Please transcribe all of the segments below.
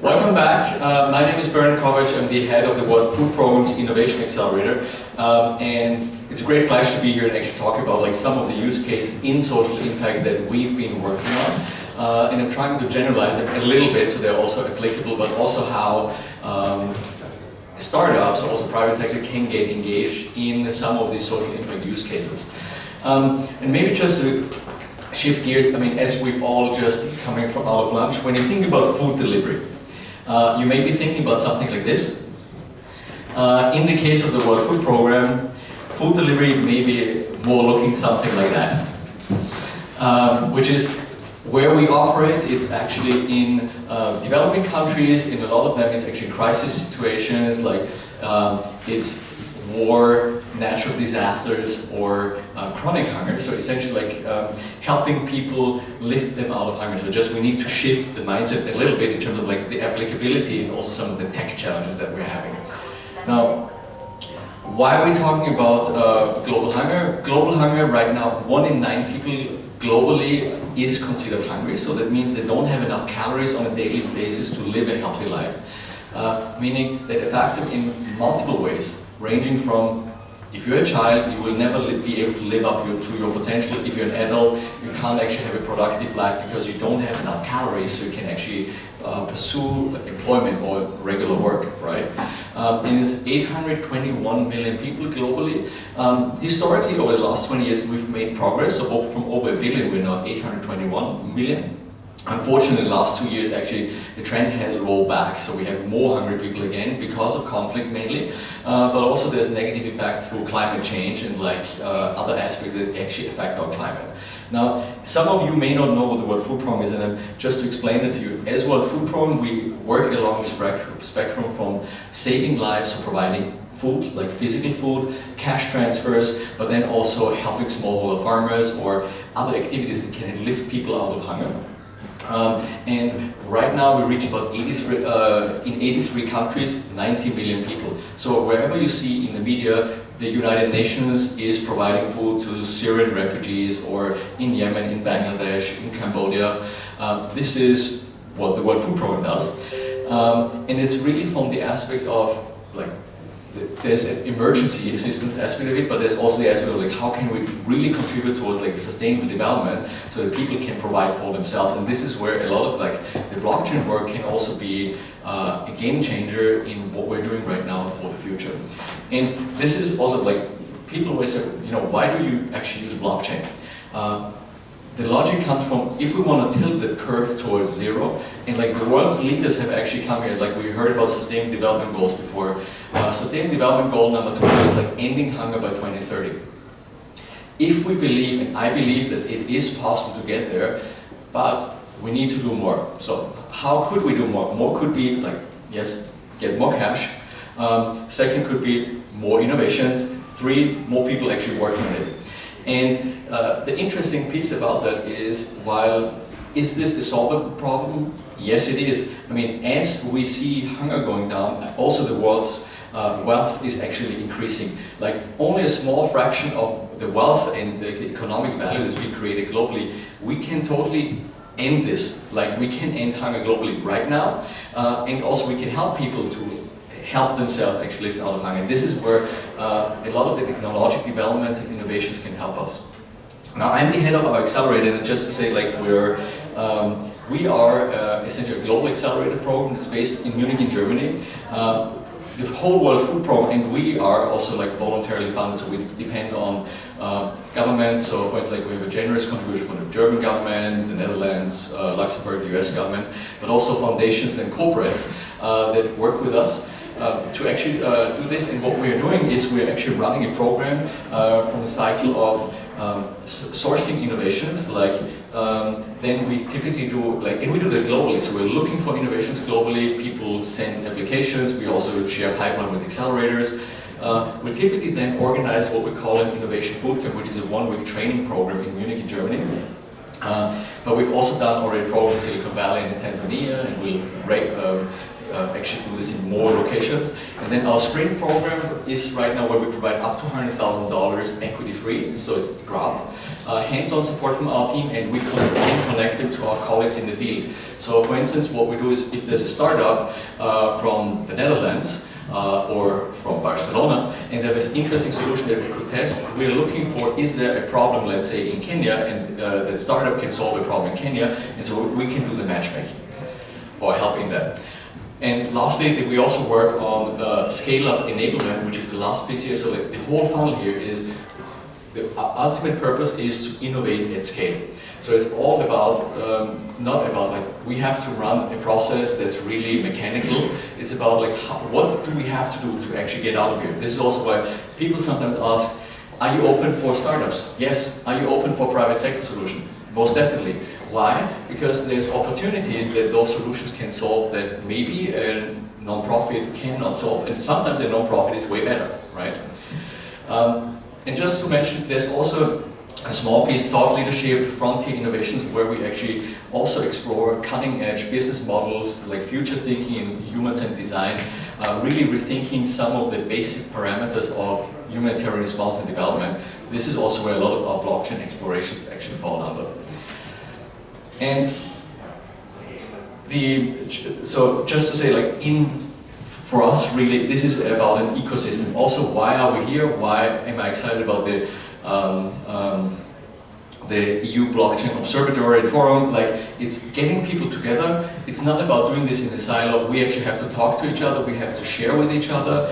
Welcome back. My name is Bernard Kovac. I'm the head of the World Food Program's Innovation Accelerator, and it's a great pleasure to be here and actually talk about some of the use cases in social impact that we've been working on. And I'm trying to generalize them a little bit so they're also applicable, but also how startups, also private sector, can get engaged in some of these social impact use cases. And maybe just to shift gears, as we've all just coming from out of lunch, when you think about food delivery, you may be thinking about something like this. In the case of the World Food Program, food delivery may be more looking something like that, which is where we operate. It's actually in developing countries. In a lot of them, it's actually crisis situations, like it's war, natural disasters, or chronic hunger. So essentially helping people lift them out of hunger. So just we need to shift the mindset a little bit in terms of the applicability and also some of the tech challenges that we're having. Now, why are we talking about global hunger? Global hunger right now, 1 in 9 people globally is considered hungry. So that means they don't have enough calories on a daily basis to live a healthy life. Meaning that affects them in multiple ways, ranging from, if you're a child, you will never be able to live up to your potential. If you're an adult, you can't actually have a productive life because you don't have enough calories, so you can actually pursue employment or regular work, right? And it's 821 million people globally. Historically, over the last 20 years, we've made progress. So from over 1 billion, we're now 821 million. Unfortunately, the last 2 years, actually, the trend has rolled back. So we have more hungry people again because of conflict mainly, but also there's negative effects through climate change and other aspects that actually affect our climate. Now, some of you may not know what the World Food Program is, and just to explain it to you, as World Food Program, we work along the spectrum from saving lives, so providing food, like physical food, cash transfers, but then also helping smallholder farmers or other activities that can lift people out of hunger. And right now we reach about 83, in 83 countries, 90 million people. So wherever you see in the media, the United Nations is providing food to Syrian refugees, or in Yemen, in Bangladesh, in Cambodia. This is what the World Food Program does. And it's really from the aspect of there's an emergency assistance aspect of it, but there's also the aspect of how can we really contribute towards the sustainable development so that people can provide for themselves. And this is where a lot of the blockchain work can also be a game changer in what we're doing right now for the future. And this is also people always say, why do you actually use blockchain? The logic comes from, if we want to tilt the curve towards zero, and the world's leaders have actually come here, we heard about sustainable development goals before. Sustainable development goal number 2 is ending hunger by 2030. If we believe, and I believe that it is possible to get there, but we need to do more. So how could we do more? More could be yes, get more cash. Second could be more innovations. 3, more people actually working on it. And the interesting piece about that is, is this a solvable problem? Yes, it is. As we see hunger going down, also the world's wealth is actually increasing. Only a small fraction of the wealth and the economic value that's being created globally, we can totally end this. We can end hunger globally right now, and also we can help people to help themselves actually lift out of hunger. And this is where a lot of the technological developments and innovations can help us. Now, I'm the head of our accelerator, and just to say, we are essentially a global accelerator program that's based in Munich in Germany. The whole World Food Program, and we are also voluntarily funded, so we depend on governments. So for instance, we have a generous contribution from the German government, the Netherlands, Luxembourg, the US government, but also foundations and corporates that work with us to actually do this. And what we're doing is we're actually running a program from a cycle of sourcing innovations, then we typically do, and we do that globally, so we're looking for innovations globally, people send applications, we also share pipeline with accelerators. We typically then organize what we call an innovation bootcamp, which is a 1-week training program in Munich in Germany. But we've also done already programs in Silicon Valley and in Tanzania, and we'll actually do this in more locations. And then our Spring program is right now where we provide up to $100,000 equity free, so it's a grant. Hands-on support from our team, and we can connect them to our colleagues in the field. So for instance, what we do is if there's a startup from the Netherlands, or from Barcelona, and there is an interesting solution that we could test. We're looking for, is there a problem, let's say, in Kenya, and that startup can solve a problem in Kenya, and so we can do the matchmaking, or help in that. And lastly, we also work on scale-up enablement, which is the last piece here. So like, the whole funnel here is, the ultimate purpose is to innovate at scale. So it's all about, not about like, we have to run a process that's really mechanical. It's about like, what do we have to do to actually get out of here? This is also why people sometimes ask, are you open for startups? Yes. Are you open for private sector solutions? Most definitely. Why? Because there's opportunities that those solutions can solve that maybe a non-profit cannot solve. And sometimes a non-profit is way better, right? And just to mention, there's also a small piece, thought leadership, frontier innovations, where we actually also explore cutting-edge business models, like future thinking in human-centered design, really rethinking some of the basic parameters of humanitarian response and development. This is also where a lot of our blockchain explorations actually fall under. And so just to say, like, for us, really, this is about an ecosystem. Also, why are we here? Why am I excited about the EU Blockchain Observatory and Forum? Like, it's getting people together. It's not about doing this in a silo. We actually have to talk to each other. We have to share with each other.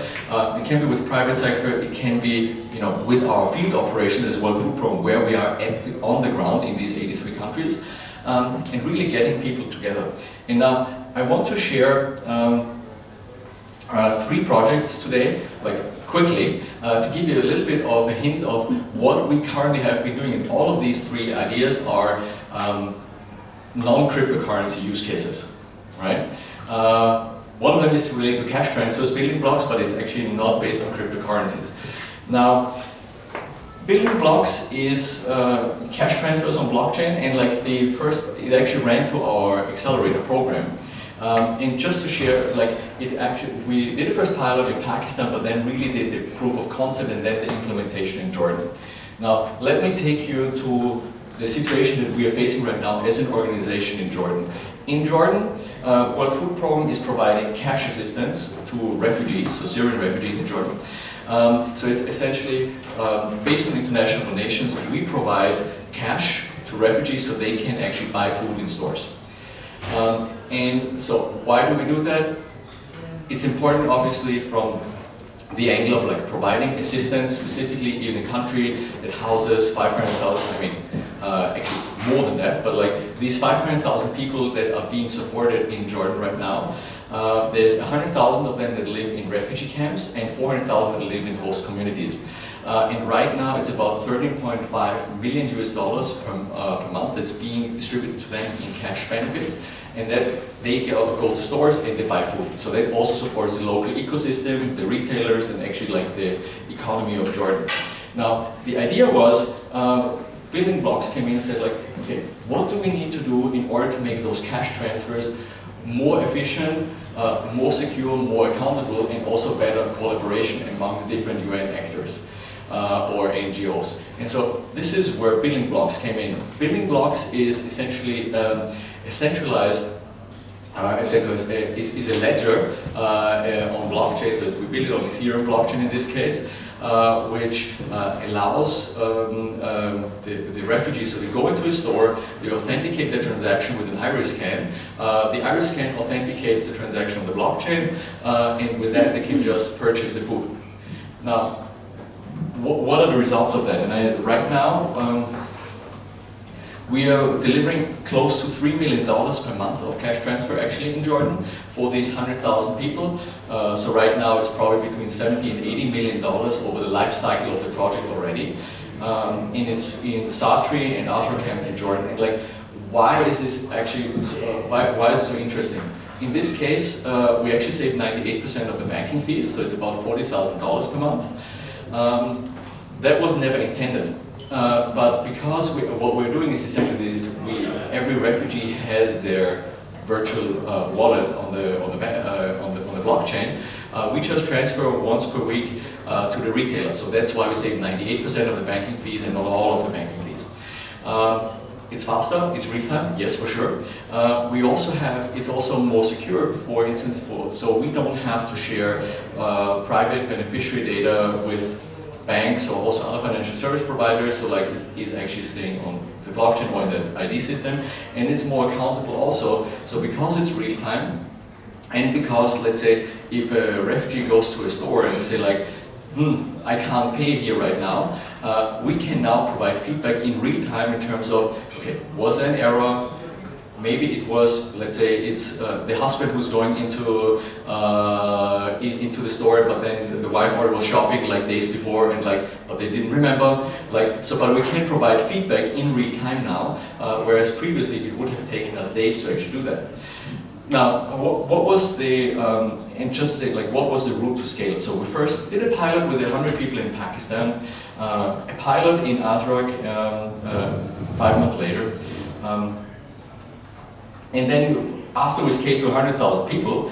It can be with private sector. It can be, with our field operation as well, food program, where we are on the ground in these 83 countries, and really getting people together. And now I want to share 3 projects today, like quickly, to give you a little bit of a hint of what we currently have been doing. And all of these 3 ideas are non-cryptocurrency use cases, right? One of them is related to cash transfers, building blocks, but it's actually not based on cryptocurrencies. Now, building blocks is cash transfers on blockchain, and like it actually ran through our accelerator program. And just to share, like, we did the first pilot in Pakistan, but then really did the proof of concept and then the implementation in Jordan. Now, let me take you to the situation that we are facing right now as an organization in Jordan. In Jordan, World Food Program is providing cash assistance to refugees, so Syrian refugees in Jordan. So it's essentially, based on international donations, we provide cash to refugees so they can actually buy food in stores. And so why do we do that? It's important, obviously, from the angle of like providing assistance, specifically in a country that houses 500,000, actually more than that, but like these 500,000 people that are being supported in Jordan right now, there's 100,000 of them that live in refugee camps and 400,000 that live in host communities. And right now it's about $13.5 million per month that's being distributed to them in cash benefits, and that they go to stores and they buy food. So that also supports the local ecosystem, the retailers, and actually like the economy of Jordan. Now, the idea was, building blocks came in and said like, okay, what do we need to do in order to make those cash transfers more efficient, more secure, more accountable, and also better collaboration among the different UN actors or NGOs. And so this is where building blocks came in. Building blocks is essentially a centralized is a ledger on blockchain. So we build it on Ethereum blockchain in this case, which allows the refugees, so they go into a store, they authenticate their transaction with an iris scan. The iris scan authenticates the transaction on the blockchain, and with that they can just purchase the food. Now, what are the results of that? And right now, we are delivering close to $3 million per month of cash transfer actually in Jordan for these 100,000 people. So right now it's probably between $70 and $80 million over the life cycle of the project already. And it's in Sartri and Ashra camps in Jordan. And like, why is this actually, why is it so interesting? In this case, we actually saved 98% of the banking fees, so it's about $40,000 per month. That was never intended. But because what we're doing is essentially this, every refugee has their virtual wallet on the blockchain, we just transfer once per week to the retailer. So that's why we save 98% of the banking fees and not all of the banking fees. It's faster, it's real time, yes, for sure. We also have, it's also more secure, for instance, so we don't have to share private beneficiary data with banks or also other financial service providers, so like it is actually staying on the blockchain or in the ID system, and it's more accountable also. So because it's real time, and because, let's say, if a refugee goes to a store and they say like, I can't pay here right now, we can now provide feedback in real time in terms of, okay, was there an error? Maybe it was, let's say, it's the husband who's going into the store, but then the wife already was shopping like days before, and like, but they didn't remember. Like, so, but we can provide feedback in real time now, whereas previously it would have taken us days to actually do that. Now, what was the, and just to say, like, what was the route to scale? So we first did a pilot with 100 people in Pakistan, a pilot in Azraq 5 months later, and then after we scaled to 100,000 people,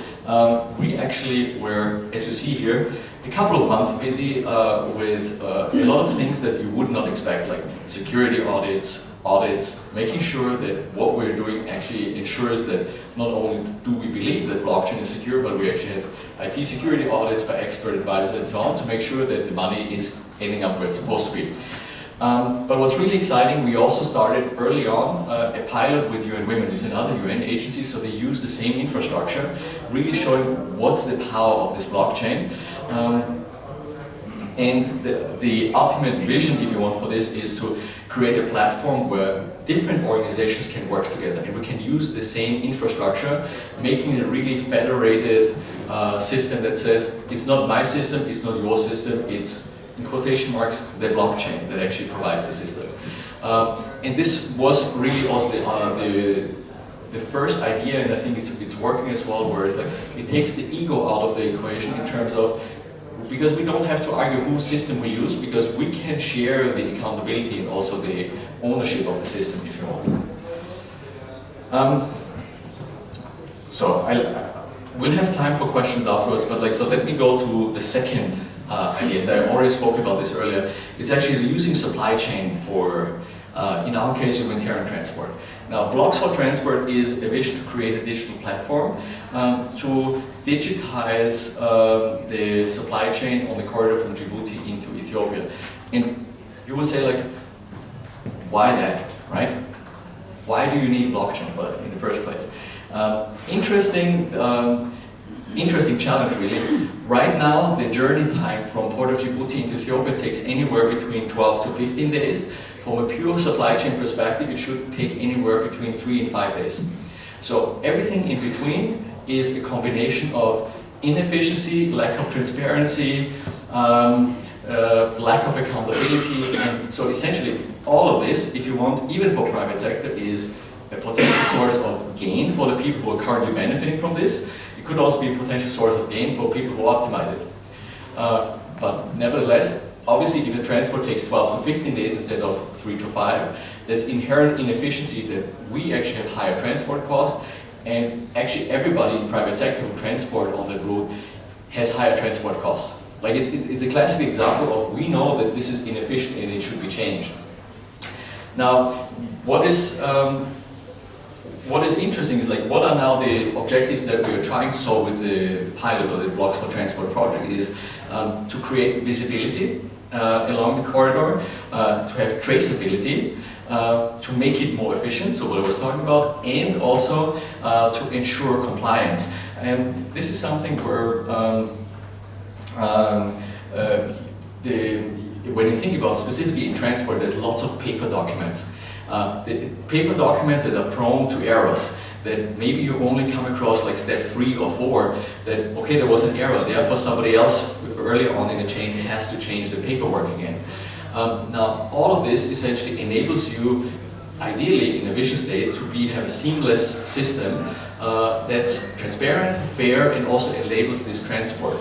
we actually were, as you see here, a couple of months busy with a lot of things that you would not expect, like security audits, making sure that what we're doing actually ensures that not only do we believe that blockchain is secure, but we actually have IT security audits by expert advisors and so on to make sure that the money is ending up where it's supposed to be. But what's really exciting, we also started early on a pilot with UN Women. It's another UN agency, so they use the same infrastructure, really showing what's the power of this blockchain. And the ultimate vision, if you want, for this is to create a platform where different organizations can work together, and we can use the same infrastructure, making it a really federated system that says, it's not my system, it's not your system, it's, in quotation marks, the blockchain that actually provides the system. And this was really also the first idea, and I think it's working as well, where it's like, it takes the ego out of the equation in terms of, because we don't have to argue whose system we use, because we can share the accountability and also the ownership of the system, if you want. So we'll have time for questions afterwards, but like, so let me go to the second idea, and I already spoke about this earlier. It's actually using supply chain for, in our case, humanitarian transport. Now, Blocks for Transport is a vision to create a digital platform to digitize the supply chain on the corridor from Djibouti into Ethiopia. And you would say, like, why that, right? Why do you need blockchain for that in the first place? Interesting challenge, really. Right now, the journey time from Port of Djibouti into Ethiopia takes anywhere between 12 to 15 days. From a pure supply chain perspective, it should take anywhere between 3 and 5 days. So everything in between is a combination of inefficiency, lack of transparency, lack of accountability, and so essentially all of this, if you want, even for private sector, is a potential source of gain for the people who are currently benefiting from this. It could also be a potential source of gain for people who optimize it. But nevertheless, obviously, if the transport takes 12 to 15 days instead of 3 to 5, there's inherent inefficiency that we actually have higher transport costs, and actually everybody in private sector who transport on that route has higher transport costs. Like it's a classic example of, we know that this is inefficient and it should be changed. Now, what is interesting is, like, what are now the objectives that we are trying to solve with the pilot or the Blocks for Transport project is to create visibility along the corridor, to have traceability, to make it more efficient, so what I was talking about, and also to ensure compliance. And this is something where when you think about specifically in transport, there's lots of paper documents. The paper documents that are prone to errors, that maybe you only come across like step 3 or 4, that, okay, there was an error, therefore somebody else earlier on in the chain has to change the paperwork again. Now, all of this essentially enables you, ideally in a vision state, to have a seamless system that's transparent, fair, and also enables this transport.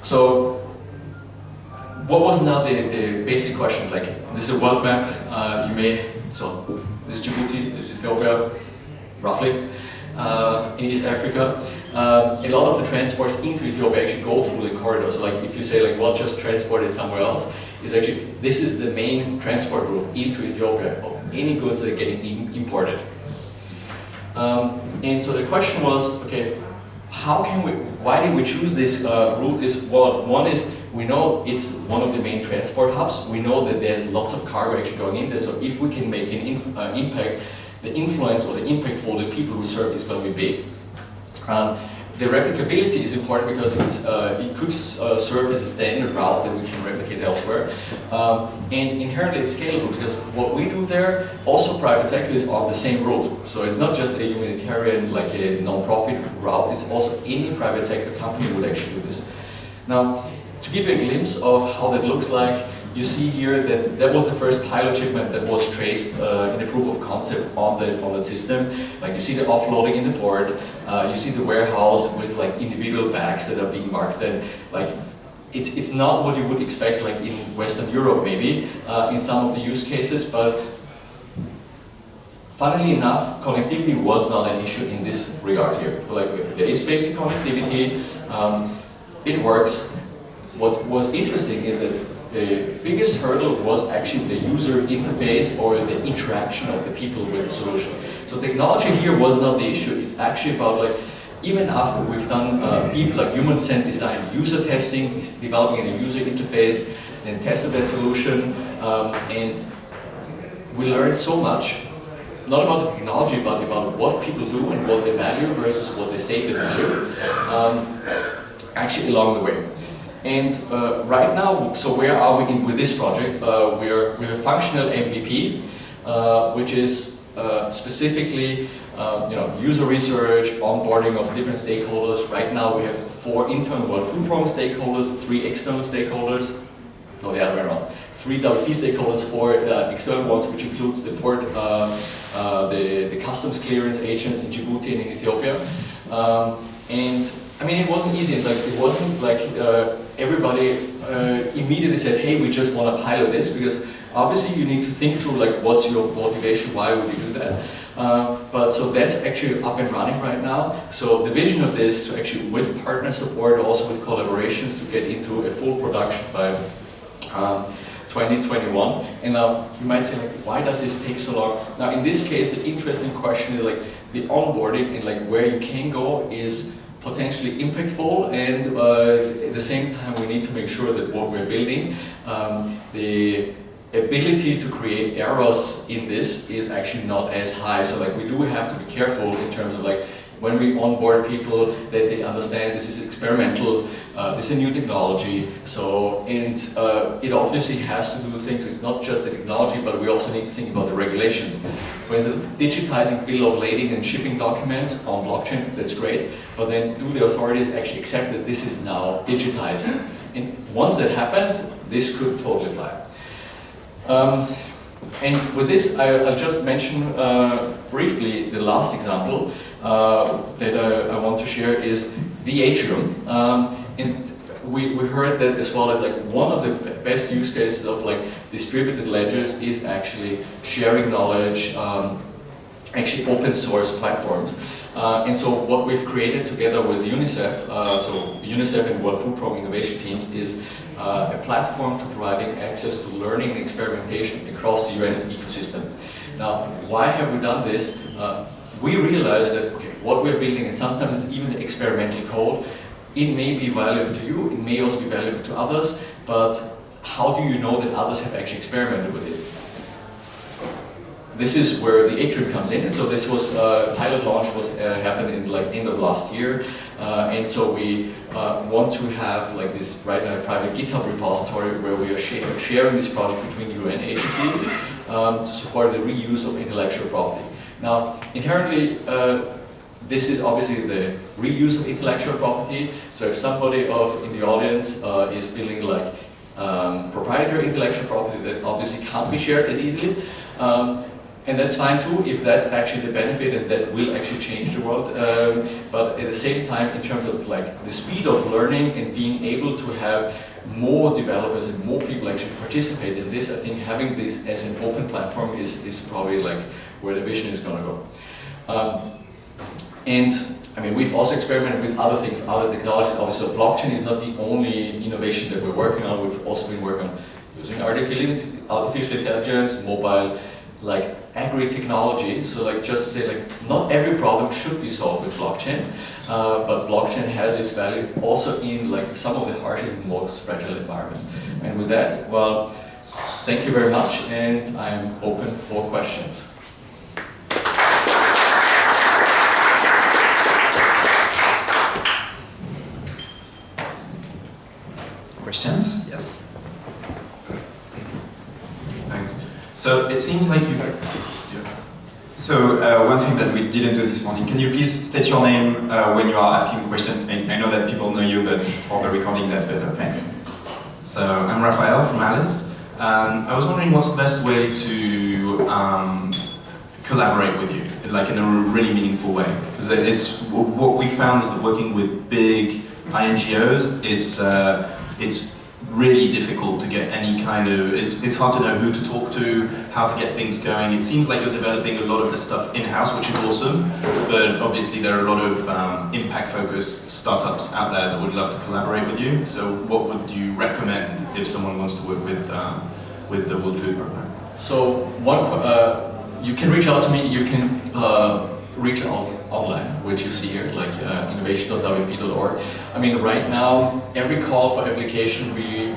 So, what was now the basic question? Like, this is a world map, so this is Djibouti, this is Ethiopia, roughly, in East Africa. A lot of the transports into Ethiopia actually go through the corridor. So like if you say like what just transported somewhere else, is actually, this is the main transport route into Ethiopia of any goods that are getting imported. And so the question was, okay, why did we choose this route? One is, we know it's one of the main transport hubs. We know that there's lots of cargo actually going in there. So if we can make an impact, the influence or the impact for the people we serve is going to be big. The replicability is important because it could serve as a standard route that we can replicate elsewhere. And inherently it's scalable because what we do there, also private sector is on the same route. So it's not just a humanitarian, like a non-profit route, it's also any private sector company would actually do this. Now, to give you a glimpse of how that looks like, you see here that was the first pilot shipment that was traced in the proof of concept on the system. Like you see the offloading in the port, you see the warehouse with like individual bags that are being marked, and like it's not what you would expect like in Western Europe maybe in some of the use cases, but funnily enough, connectivity was not an issue in this regard here. So like there is basic connectivity, it works. What was interesting is that the biggest hurdle was actually the user interface or the interaction of the people with the solution. So technology here was not the issue. It's actually about like, even after we've done deep like human-centered design, user testing, developing a user interface, and tested that solution, and we learned so much, not about the technology, but about what people do and what they value versus what they say they value, actually along the way. And right now, so where are we with this project? We have a functional MVP, which is specifically user research, onboarding of different stakeholders. Right now we have 4 internal World Food Program stakeholders, 3 external stakeholders, no, the other way around. 3 WP stakeholders, 4 external ones, which includes the port, the customs clearance agents in Djibouti and in Ethiopia. And I mean, it wasn't easy. Like it wasn't like everybody immediately said, "Hey, we just want to pilot this," because obviously you need to think through like what's your motivation, why would you do that. But so that's actually up and running right now. So the vision of this, to actually with partner support, also with collaborations, to get into a full production by 2021. And now you might say, like, why does this take so long? Now in this case, the interesting question is like the onboarding and like where you can go is potentially impactful, and at the same time we need to make sure that what we're building, the ability to create errors in this is actually not as high. So like we do have to be careful in terms of like when we onboard people that they understand this is experimental, this is a new technology. So, and it obviously has to do with things, it's not just the technology, but we also need to think about the regulations. For instance, digitizing bill of lading and shipping documents on blockchain, that's great, but then do the authorities actually accept that this is now digitized? And once that happens, this could totally fly. And with this, I'll just mention briefly the last example that I want to share is the atrium. And we heard that as well as like one of the best use cases of like distributed ledgers is actually sharing knowledge, actually open source platforms. And so what we've created together with UNICEF, so UNICEF and World Food Program innovation teams, is a platform to providing access to learning and experimentation across the UN ecosystem. Now, why have we done this? We realized that okay, what we're building, and sometimes it's even the experimental code, it may be valuable to you, it may also be valuable to others, but how do you know that others have actually experimented with it? This is where the atrium comes in, and so this was pilot launch was happened in like end of last year, and so we want to have like this private GitHub repository where we are sharing this project between UN agencies to support the reuse of intellectual property. Now, inherently, this is obviously the reuse of intellectual property. So if somebody in the audience is building like proprietary intellectual property that obviously can't be shared as easily, and that's fine too, if that's actually the benefit and that will actually change the world. But at the same time, in terms of like the speed of learning and being able to have more developers and more people actually participate in this, I think having this as an open platform is probably like where the vision is going to go. And I mean, we've also experimented with other things, other technologies. Obviously, blockchain is not the only innovation that we're working on. We've also been working on using artificial intelligence, mobile, like agri-technology. So like just to say, like not every problem should be solved with blockchain, but blockchain has its value also in like some of the harshest and most fragile environments. And with that, well, thank you very much, and I'm open for questions. Questions? Yes. Thanks. So it seems like you. So one thing that we didn't do this morning, can you please state your name when you are asking a question? I know that people know you, but for the recording that's better. Thanks. So I'm Raphael from Alice. I was wondering what's the best way to collaborate with you, like in a really meaningful way? Because it's what we found is that working with big INGOs, it's really difficult to get any kind of, it's hard to know who to talk to, how to get things going. It seems like you're developing a lot of the stuff in-house, which is awesome, but obviously there are a lot of impact-focused startups out there that would love to collaborate with you. So what would you recommend if someone wants to work with the World Food Program? So you can reach out to me, you can reach out online, which you see here, like innovation.wfp.org. I mean, right now, every call for application, we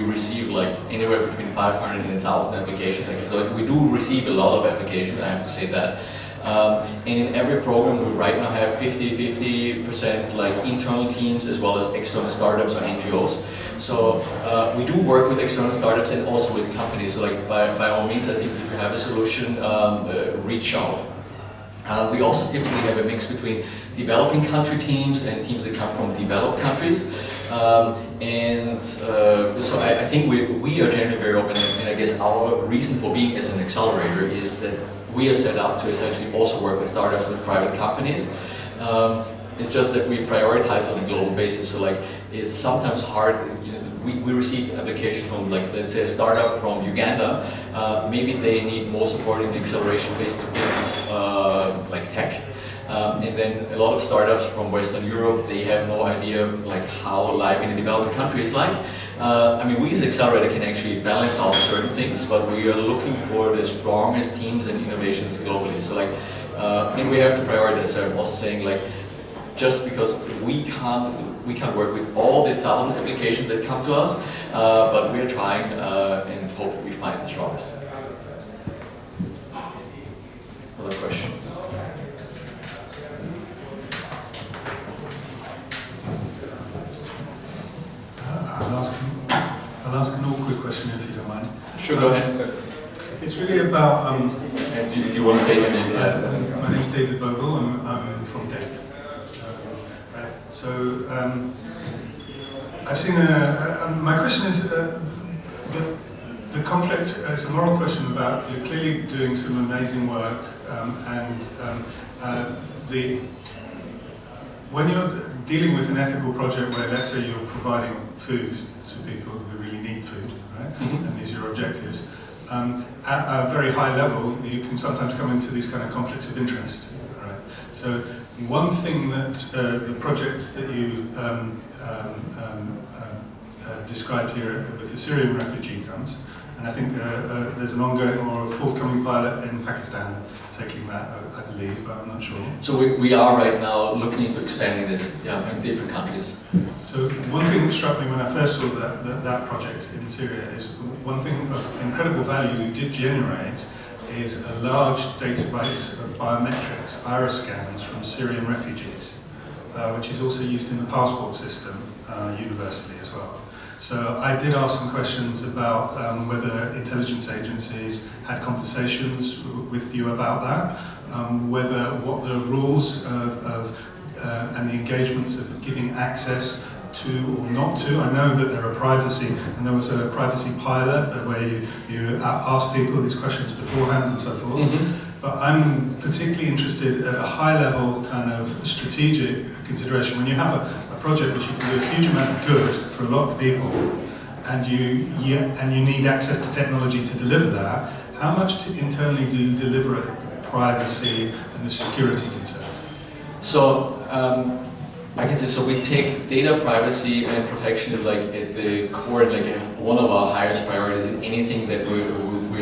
receive like anywhere between 500 and 1,000 applications. Actually. So we do receive a lot of applications, I have to say that. And in every program, we right now have 50% like internal teams as well as external startups or NGOs. So we do work with external startups and also with companies. So like by all means, I think if you have a solution, reach out. We also typically have a mix between developing country teams and teams that come from developed countries. So I think we are generally very open, and I guess our reason for being as an accelerator is that we are set up to essentially also work with startups, with private companies. It's just that we prioritize on a global basis, so like it's sometimes hard. We receive applications from, like, let's say a startup from Uganda. Maybe they need more support in the acceleration phase to build like tech. And then a lot of startups from Western Europe, they have no idea like how life in a developing country is like. I mean, we as Accelerator can actually balance out certain things, but we are looking for the strongest teams and innovations globally. So like, and we have to prioritize. So I'm also saying like, just because we can't work with all the 1,000 applications that come to us, but we're trying and hope we find the strongest. Other questions? I'll ask an awkward question if you don't mind. Sure, go ahead. It's really about. And do you want to say your name? My name's David Bogle. I'm from Dave. So I've seen my question is the conflict. It's a moral question about you're clearly doing some amazing work, when you're dealing with an ethical project where, let's say, you're providing food to people who really need food, right? Mm-hmm. And these are your objectives. At a very high level, you can sometimes come into these kind of conflicts of interest, right? So one thing that the project that you described here with the Syrian refugee comes, and I think there's an ongoing or a forthcoming pilot in Pakistan taking that, I believe, but I'm not sure. So we are right now looking into expanding this, in different countries. So one thing that struck me when I first saw that project in Syria is one thing of incredible value you did generate is a large database of biometrics, iris scans from Syrian refugees, which is also used in the passport system universally as well. So I did ask some questions about whether intelligence agencies had conversations with you about that, what the rules and the engagements of giving access to or not to. I know that there are privacy, and there was a privacy pilot where you ask people these questions beforehand and so forth. Mm-hmm. But I'm particularly interested at a high level kind of strategic consideration. When you have a project which you can do a huge amount of good for a lot of people, and you need access to technology to deliver that, how much internally do you privacy and the security concerns? So I can say, so we take data privacy and protection at the core, one of our highest priorities in anything that we're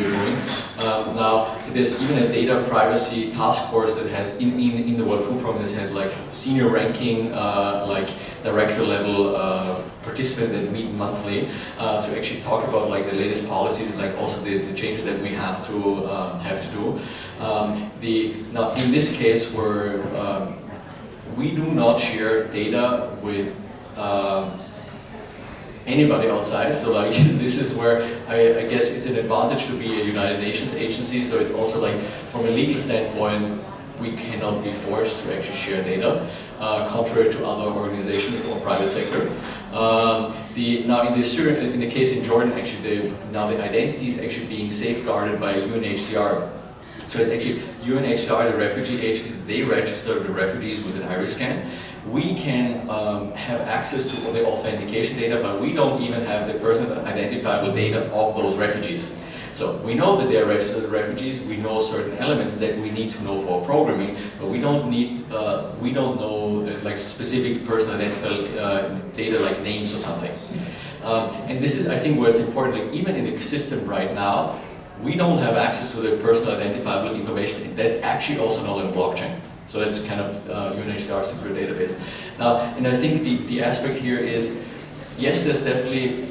doing. Now, there's even a data privacy task force that has in the World Food Programme that has senior ranking, director level participants that meet monthly to actually talk about the latest policies and also the changes that we have to do. Now, in this case, we do not share data with anybody outside. So this is where I guess it's an advantage to be a United Nations agency. So it's also from a legal standpoint, we cannot be forced to actually share data, contrary to other organizations or private sector. Now in the case in Jordan, actually the identity is actually being safeguarded by UNHCR. So it's actually UNHCR, the refugee agency, they register the refugees with an iris scan. We can have access to all the authentication data, but we don't even have the personal identifiable data of those refugees. So we know that they are registered refugees. We know certain elements that we need to know for programming, but we don't know the specific personal identifiable data like names or something. And this is, I think, where it's important. Even in the system right now, we don't have access to the personal identifiable information. That's actually also not in blockchain. So that's kind of UNHCR secure database. Now, and I think the aspect here is, yes, there's definitely,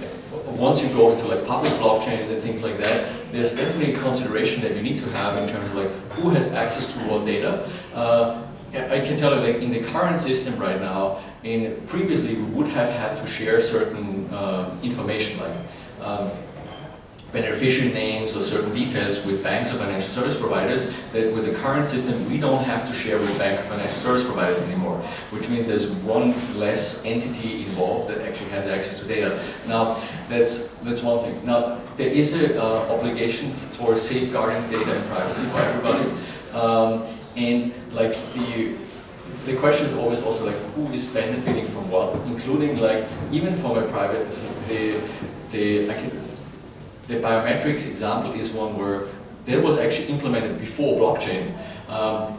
once you go into public blockchains and things like that, there's definitely a consideration that you need to have in terms of who has access to what data. I can tell you, in the current system right now, previously we would have had to share certain information beneficiary names or certain details with banks or financial service providers that with the current system we don't have to share with bank or financial service providers anymore, which means there's one less entity involved that actually has access to data. Now, that's one thing. Now, there is an obligation for safeguarding data and privacy for everybody. And the question is always also who is benefiting from what, including even from a private, the biometrics example is one where that was actually implemented before blockchain.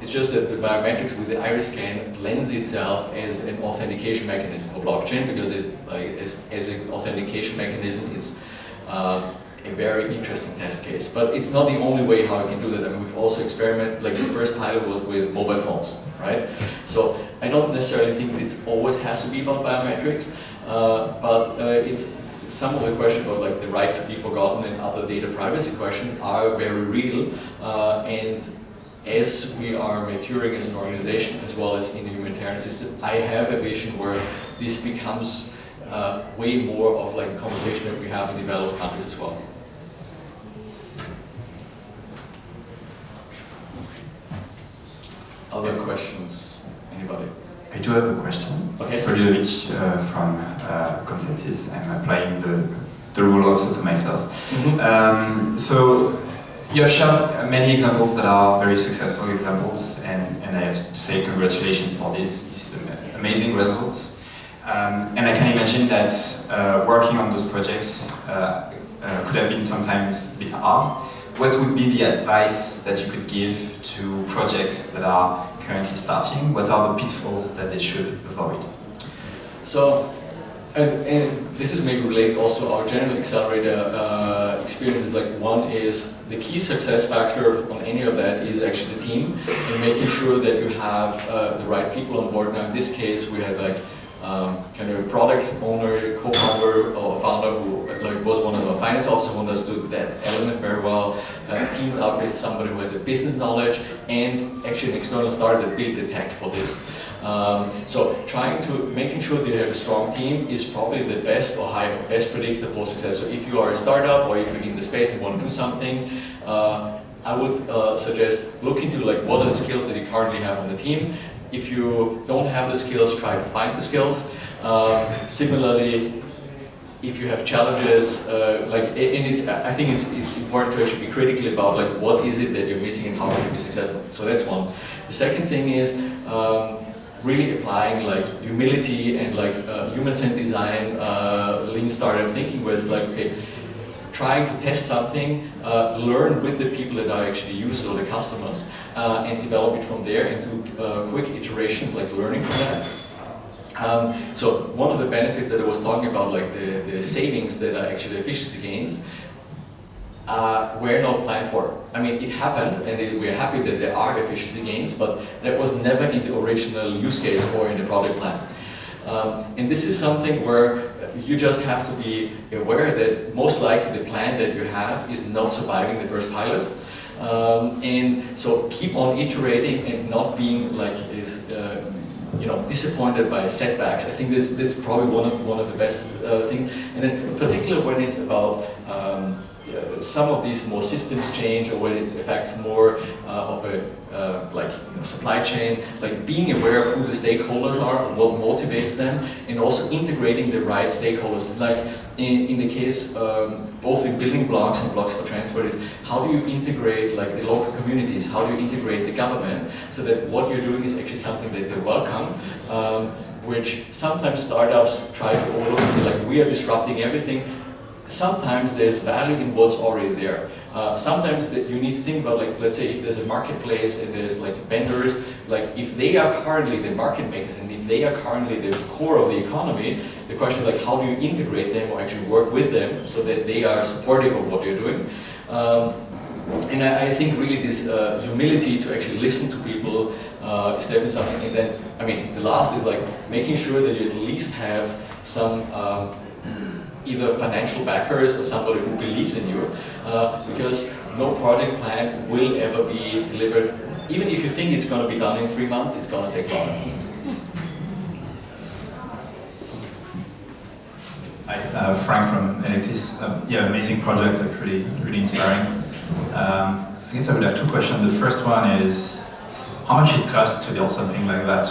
It's just that the biometrics with the iris scan lends itself as an authentication mechanism for blockchain because it's as an authentication mechanism, it's a very interesting test case. But it's not the only way how you can do that. I mean, we've also experimented, the first pilot was with mobile phones, right? So I don't necessarily think it always has to be about biometrics, but it's some of the questions about the right to be forgotten and other data privacy questions are very real, and as we are maturing as an organization as well as in the humanitarian system, I have a vision where this becomes way more of a conversation that we have in developed countries as well. Other questions? Anybody? I do have a question. Okay. So Ludovic from Consensus. I'm applying the rule also to myself. Mm-hmm. So you have shown many examples that are very successful examples, and I have to say congratulations for these amazing results. And I can imagine that working on those projects could have been sometimes a bit hard. What would be the advice that you could give to projects that are currently starting? What are the pitfalls that they should avoid? So, and this is maybe related also to our general accelerator experiences. One is the key success factor on any of that is actually the team and making sure that you have the right people on board. Now, in this case, we had kind of a product owner, co-founder or founder who was one of our finance officers who understood that element very well, teamed up with somebody who had the business knowledge and actually an external startup that built the tech for this. So making sure that you have a strong team is probably the best or best predictor for success. So if you are a startup or if you're in the space and want to do something, I would suggest look into what are the skills that you currently have on the team. If you don't have the skills, try to find the skills. Similarly, if you have challenges, I think it's important to actually be critical about what is it that you're missing and how can you be successful. So that's one. The second thing is really applying humility and human-centered design, lean startup thinking, where it's okay, trying to test something, learn with the people that are actually users or the customers, and develop it from there and do quick iterations, like learning from that. So one of the benefits that I was talking about, like the savings that are actually efficiency gains, were not planned for. I mean, it happened, and we're happy that there are efficiency gains, but that was never in the original use case or in the project plan. And this is something where you just have to be aware that most likely the plan that you have is not surviving the first pilot. And so keep on iterating and not being like disappointed by setbacks. I think that's probably one of the best things. And then particularly when it's about some of these more systems change, or when it affects more of a supply chain, like being aware of who the stakeholders are, what motivates them, and also integrating the right stakeholders. Like in the case, both in building blocks and blocks for transport, is how do you integrate like the local communities, how do you integrate the government, so that what you're doing is actually something that they welcome, which sometimes startups try to overlook and say like, we are disrupting everything. Sometimes there's value in what's already there. Sometimes that you need to think about, like, let's say if there's a marketplace and there's like vendors, like if they are currently the market makers and if they are currently the core of the economy, the question is like, how do you integrate them or actually work with them so that they are supportive of what you're doing? And I think really this humility to actually listen to people is definitely something. And then, I mean, the last is like making sure that you at least have some either financial backers or somebody who believes in you, because no project plan will ever be delivered. Even if you think it's going to be done in 3 months, it's going to take longer. Hi, Frank from Electis. Yeah, amazing project, like really inspiring. I guess I would have two questions. The first one is, how much it costs to build something like that?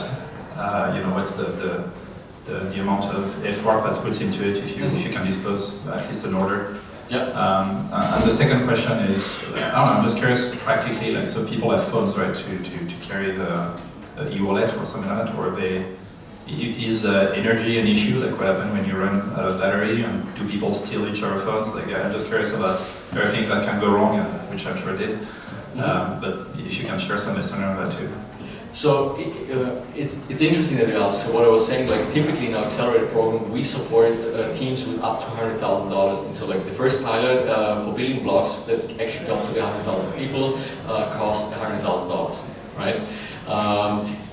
What's the amount of effort that puts into it, if you can disclose at least an order. Yeah. And the second question is, I don't know, I'm just curious practically, like, so people have phones, right, to carry the e-wallet or something like that, or is energy an issue, like what happens when you run out of battery, and do people steal each other's phones? Like, I'm just curious about everything that can go wrong, which I'm sure did. But if you can share some lesson on that too. So it's interesting that you ask. So what I was saying, like typically in our accelerator program, we support teams with up to $100,000. And so like the first pilot for building blocks that actually got to the 100,000 people cost $100,000, right?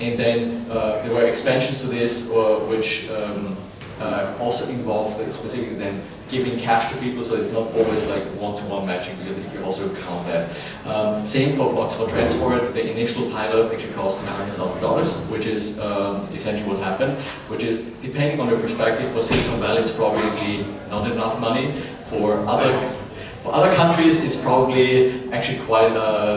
And then there were expansions to this, which also involved specifically then giving cash to people, so it's not always like one-to-one matching, because if you also count that. Same for blocks for transport. The initial pilot actually cost $100,000, which is essentially what happened, which is, depending on your perspective, for Silicon Valley it's probably not enough money. For other countries it's probably actually quite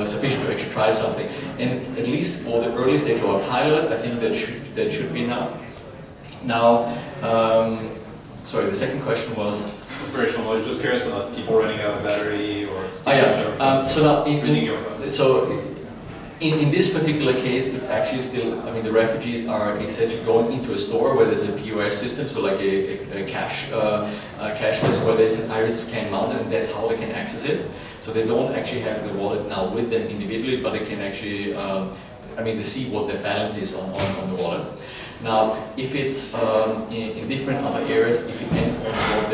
sufficient to actually try something. And at least for the early stage of a pilot, I think that should be enough. Now, sorry, the second question was? Operational, I was just curious about people running out of battery or so now using your phone. So in this particular case, it's actually still, I mean, the refugees are essentially going into a store where there's a POS system, so like a cash desk where there's an iris scan mounted, and that's how they can access it. So they don't actually have the wallet now with them individually, but they can actually, they see what the balance is on the wallet. Now, if it's in different other areas, it depends on what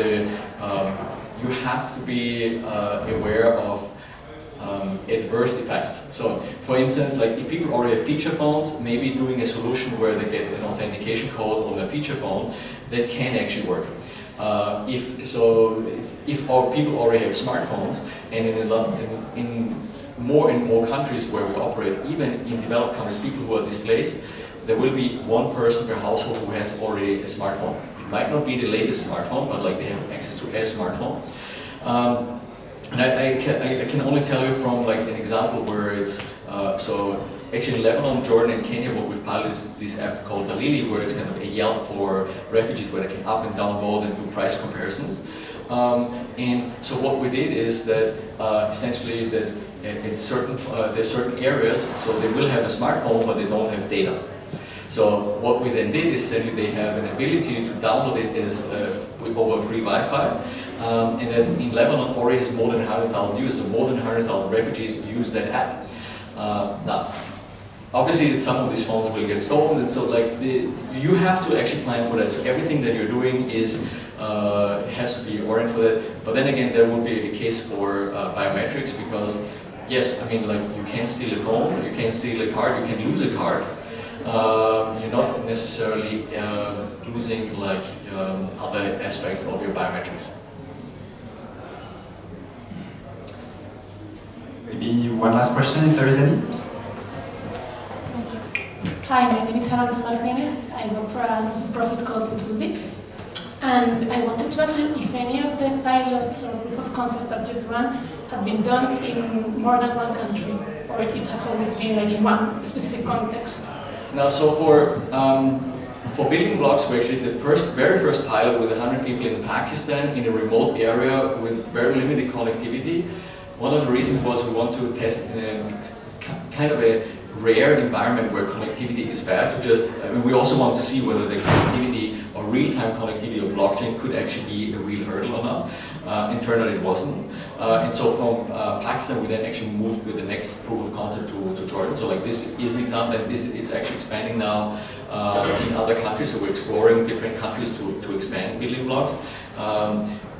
you have to be aware of adverse effects. So, for instance, like if people already have feature phones, maybe doing a solution where they get an authentication code on their feature phone, that can actually work. If people already have smartphones, and in more and more countries where we operate, even in developed countries, people who are displaced, there will be one person per household who has already a smartphone. It might not be the latest smartphone, but like they have access to a smartphone. And I can only tell you from like an example where it's, so actually in Lebanon, Jordan and Kenya, what we've piloted is this app called Dalili, where it's kind of a Yelp for refugees, where they can up and download and do price comparisons. And so what we did is that essentially that in there's certain areas, so they will have a smartphone, but they don't have data. So what we then did is essentially they have an ability to download it as over free Wi-Fi, and that in Lebanon already has more than 100,000 users, so more than 100,000 refugees use that app. Now, obviously some of these phones will get stolen, and so like you have to actually plan for that. So everything that you're doing is has to be oriented for that. But then again, there will be a case for biometrics, because yes, I mean, like, you can steal a phone, you can steal a card, you can lose a card. You're not necessarily losing like other aspects of your biometrics. Maybe one last question, if there is any. Hi, my name is Aranza Martinez. I work for a non-profit called Utubit. And I wanted to ask you if any of the pilots or proof of concept that you've run have been done in more than one country, or it has always been like in one specific context. Now, so for building blocks, we actually the very first pilot with 100 people in Pakistan in a remote area with very limited connectivity. One of the reasons was we want to test in a kind of a rare environment where connectivity is bad. We also want to see whether the connectivity or real-time connectivity of blockchain could actually be a real hurdle or not. And turned out it wasn't. And so from Pakistan, we then actually moved with the next proof of concept to Jordan. So like this is an example, and it's actually expanding now in other countries. So we're exploring different countries to expand building blocks.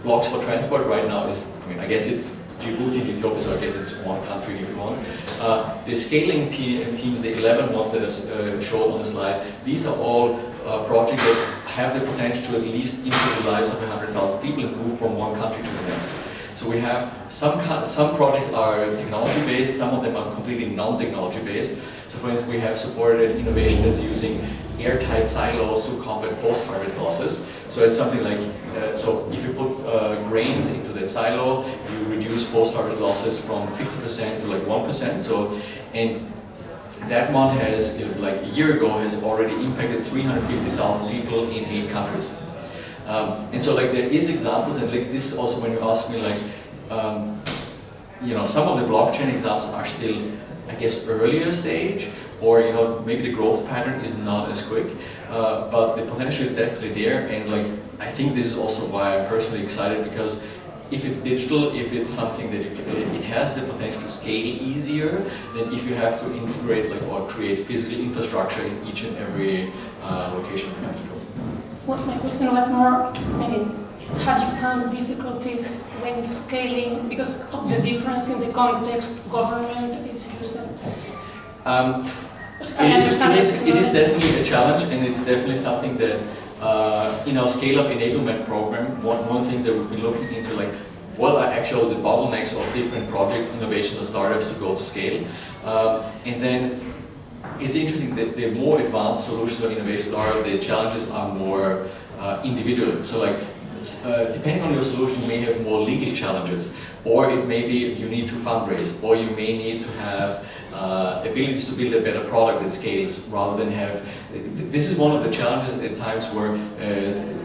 Blocks for transport right now is, I guess it's Djibouti and Ethiopia, so I guess it's one country if you want. The scaling teams, the 11 ones that are shown on the slide, these are all projects that have the potential to at least improve the lives of 100,000 people and move from one country to the next. So we have some projects are technology based, some of them are completely non-technology based. So for instance, we have supported an innovation that's using airtight silos to combat post-harvest losses. So it's something like, so if you put grains into that silo, you reduce post-harvest losses from 50% to like 1%. So, and that one has, like a year ago, has already impacted 350,000 people in 8 countries. And so like there is examples, and like this is also when you ask me like, some of the blockchain examples are still, I guess, earlier stage, or maybe the growth pattern is not as quick, but the potential is definitely there. And like I think this is also why I'm personally excited, because if it's digital, if it's something that it has the potential to scale easier than if you have to integrate or create physical infrastructure in each and every location you have to go. Well, my question was more, have you found difficulties when scaling because of the difference in the context government is using? It is definitely a challenge, and it's definitely something that in our scale-up enablement program, one of the things that we've been looking into, like what are actually the bottlenecks of different projects, innovations, or startups to go to scale. And then it's interesting that the more advanced solutions or innovations are, the challenges are more individual. So like, depending on your solution, you may have more legal challenges, or it may be you need to fundraise, or you may need to have abilities to build a better product that scales rather than have. This is one of the challenges at times where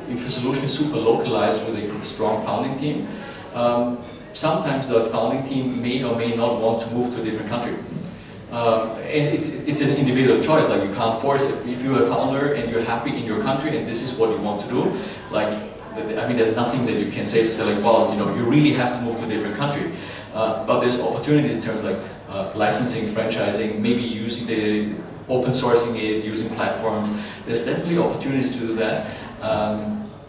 if a solution is super localized with a strong founding team, sometimes that founding team may or may not want to move to a different country. And it's an individual choice, like you can't force it. If you're a founder and you're happy in your country and this is what you want to do, like, there's nothing that you can say to say like, well, you really have to move to a different country. But there's opportunities in terms of like licensing, franchising, maybe using the open sourcing it, using platforms. There's definitely opportunities to do that.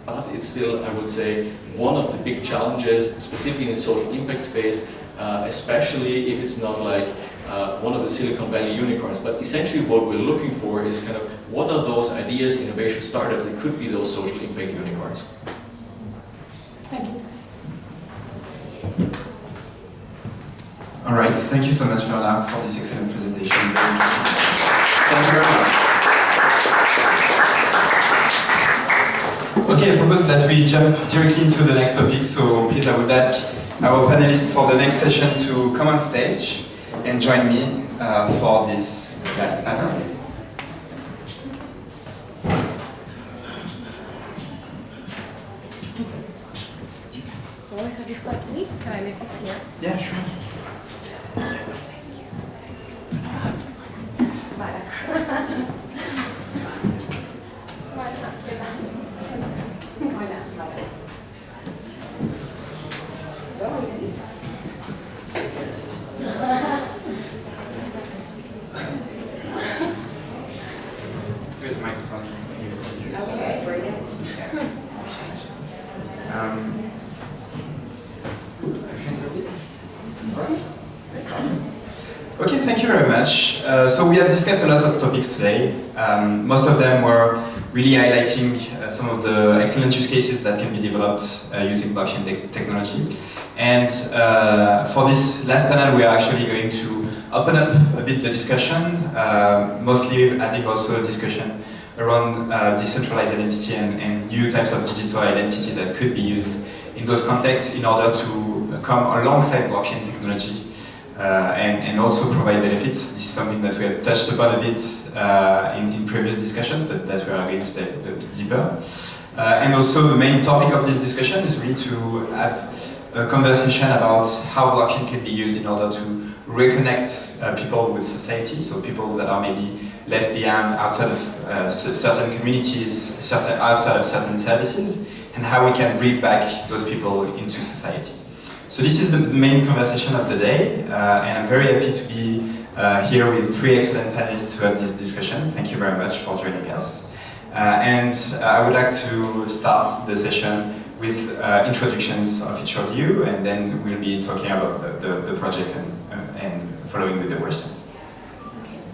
But it's still, I would say, one of the big challenges, specifically in the social impact space, especially if it's not like one of the Silicon Valley unicorns. But essentially what we're looking for is kind of what are those ideas, innovation startups that could be those social impact unicorns. Thank you. All right, thank you so much, Bernard, for this excellent presentation. Very interesting. Thank you very much. Okay, I propose that we jump directly into the next topic, so please I would ask our panelists for the next session to come on stage and join me for this last panel. Have you stuck me? Can I leave this here? Yeah, sure. microphone. Okay, brilliant. Okay, thank you very much. So we have discussed a lot of topics today. Most of them were really highlighting some of the excellent use cases that can be developed using blockchain technology. And for this last panel, we are actually going to open up a bit the discussion, mostly I think also a discussion around decentralized identity and new types of digital identity that could be used in those contexts in order to come alongside blockchain technology and also provide benefits. This is something that we have touched upon a bit in previous discussions, but that we are going to dive a bit deeper. And also the main topic of this discussion is really to have a conversation about how blockchain can be used in order to reconnect people with society, so people that are maybe left behind outside of certain communities, outside of certain services, and how we can bring back those people into society. So this is the main conversation of the day, and I'm very happy to be here with three excellent panelists to have this discussion. Thank you very much for joining us. And I would like to start the session with introductions of each of you, and then we'll be talking about the projects and following with the questions.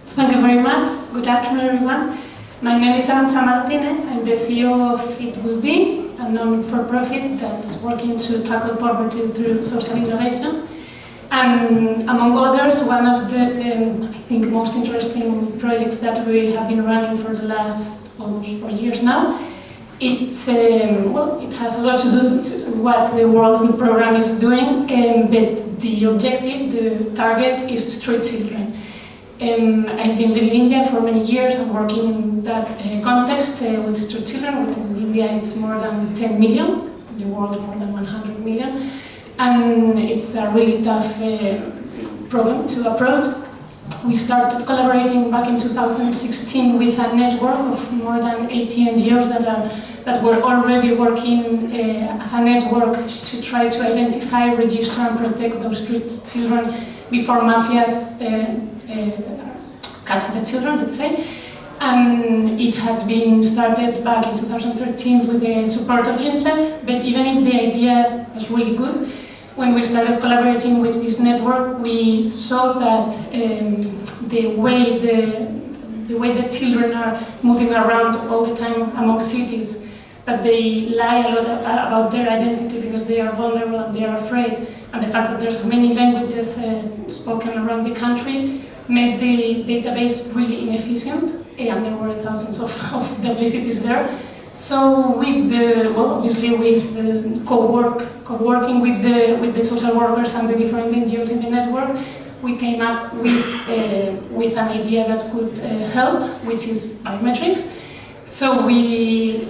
Thank you very much. Good afternoon, everyone. My name is Arancha Martinez. I'm the CEO of It Will Be, a non-for-profit that's working to tackle poverty through social innovation. And among others, one of the, I think, most interesting projects that we have been running for the last almost 4 years now, it's, well, it has a lot to do with what the World Food Programme is doing, but the objective, the target, is street children. I've been living in India for many years and working in that context with street children. Within India, it's more than 10 million, in the world more than 100 million. And it's a really tough problem to approach. We started collaborating back in 2016 with a network of more than 80 NGOs that were already working as a network to try to identify, register and protect those street children before mafias catch the children, let's say. And it had been started back in 2013 with the support of UNICEF, but even if the idea was really good, when we started collaborating with this network, we saw that the way the children are moving around all the time among cities, that they lie a lot about their identity because they are vulnerable and they are afraid, and the fact that there's many languages spoken around the country made the database really inefficient, and there were thousands of duplicities there. So with the, well, obviously with co-working with the social workers and the different NGOs in the network, we came up with an idea that could help, which is biometrics. So we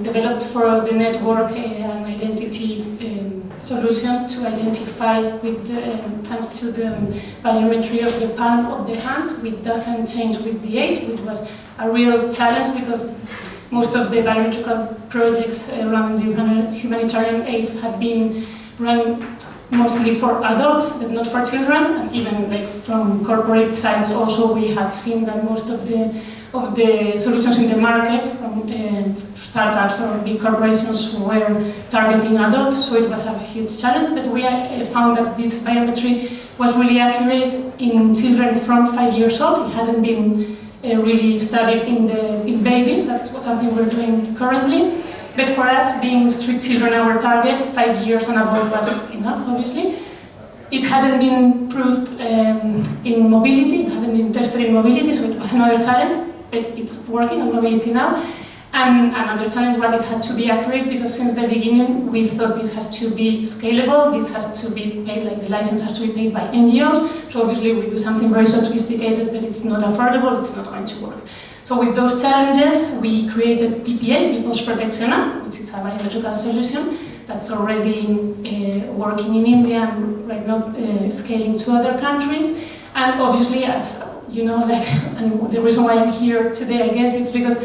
developed for the network an identity solution to identify with thanks to the biometry of the palm of the hands, which doesn't change with the age, which was a real challenge because most of the biometrical projects around the humanitarian aid have been run mostly for adults, but not for children. And even like from corporate sides, also we had seen that most of the solutions in the market from startups or big corporations were targeting adults, so it was a huge challenge. But we found that this biometry was really accurate in children from 5 years old. It hadn't been really studied in babies. That's something we're doing currently. But for us, being street children our target, 5 years and above was enough, obviously. It hadn't been proved in mobility, it hadn't been tested in mobility, so it was another challenge, but it's working on mobility now. And another challenge was it had to be accurate, because since the beginning we thought this has to be scalable, this has to be paid, like the license has to be paid by NGOs, so obviously we do something very sophisticated, but it's not affordable, it's not going to work. So with those challenges, we created PPA, People's Protection App, which is a biometrical solution that's already working in India and right now scaling to other countries. And obviously, as you know, and the reason why I'm here today, I guess, it's because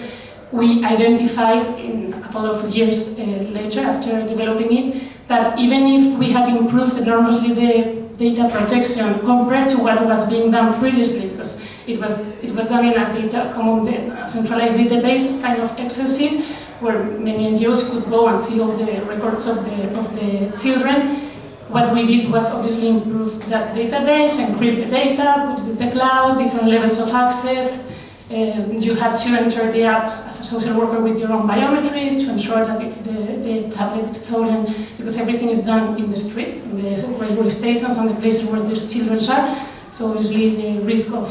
we identified in a couple of years later, after developing it, that even if we had improved enormously the data protection compared to what was being done previously, because It was done in a common centralized database kind of Excel sheet where many NGOs could go and see all the records of the children. What we did was obviously improve that database, encrypt the data, put it in the cloud, different levels of access. You had to enter the app as a social worker with your own biometry to ensure that if the tablet is stolen, because everything is done in the streets, in the railway stations and the places where these children are. So obviously the risk of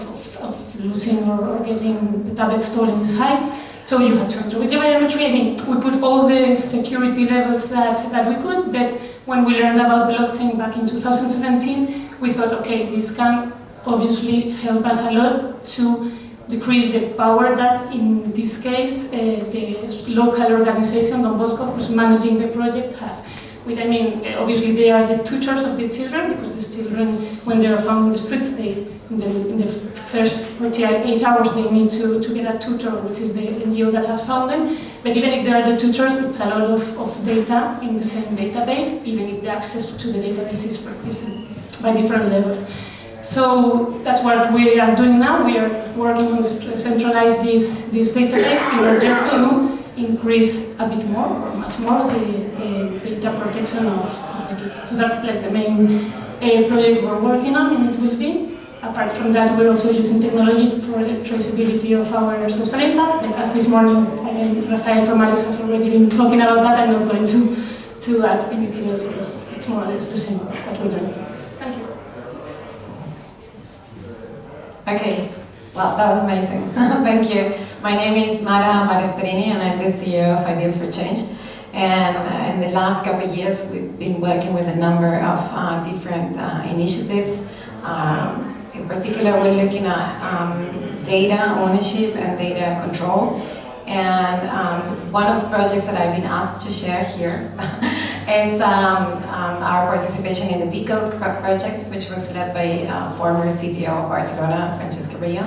losing or getting the tablet stolen is high. So you have to enter with your biometry. I mean, we put all the security levels that we could, but when we learned about blockchain back in 2017, we thought, okay, this can obviously help us a lot to decrease the power that, in this case, the local organization, Don Bosco, who's managing the project, has. Which, I mean, obviously they are the tutors of the children, because these children, when they are found in the streets, in the first 48 hours they need to get a tutor, which is the NGO that has found them. But even if they are the tutors, it's a lot of data in the same database, even if the access to the database is by different levels. So that's what we are doing now. We are working on this to centralize this database in order to increase a bit more, or much more, the data protection of the kids. So that's like the main project we're working on, and it will be. Apart from that, we're also using technology for the traceability of our social impact. But as this morning, Rafael from Alice has already been talking about that, I'm not going to add anything else because it's more or less the same what we're doing. Thank you. Okay, well, that was amazing. Thank you. My name is Mara Baresterini, and I'm the CEO of Ideas for Change. And in the last couple of years, we've been working with a number of different initiatives. In particular, we're looking at data ownership and data control. And one of the projects that I've been asked to share here is our participation in the Decode project, which was led by former CTO of Barcelona, Francesca Bria.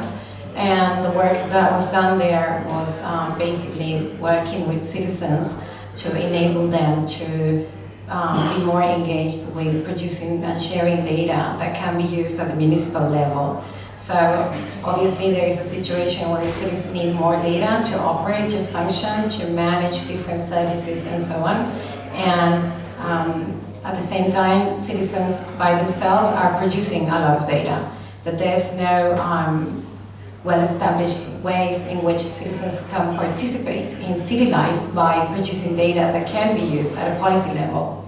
And the work that was done there was basically working with citizens to enable them to be more engaged with producing and sharing data that can be used at the municipal level. So obviously there is a situation where cities need more data to operate, to function, to manage different services and so on. And at the same time, citizens by themselves are producing a lot of data, but there's no well-established ways in which citizens can participate in city life by producing data that can be used at a policy level.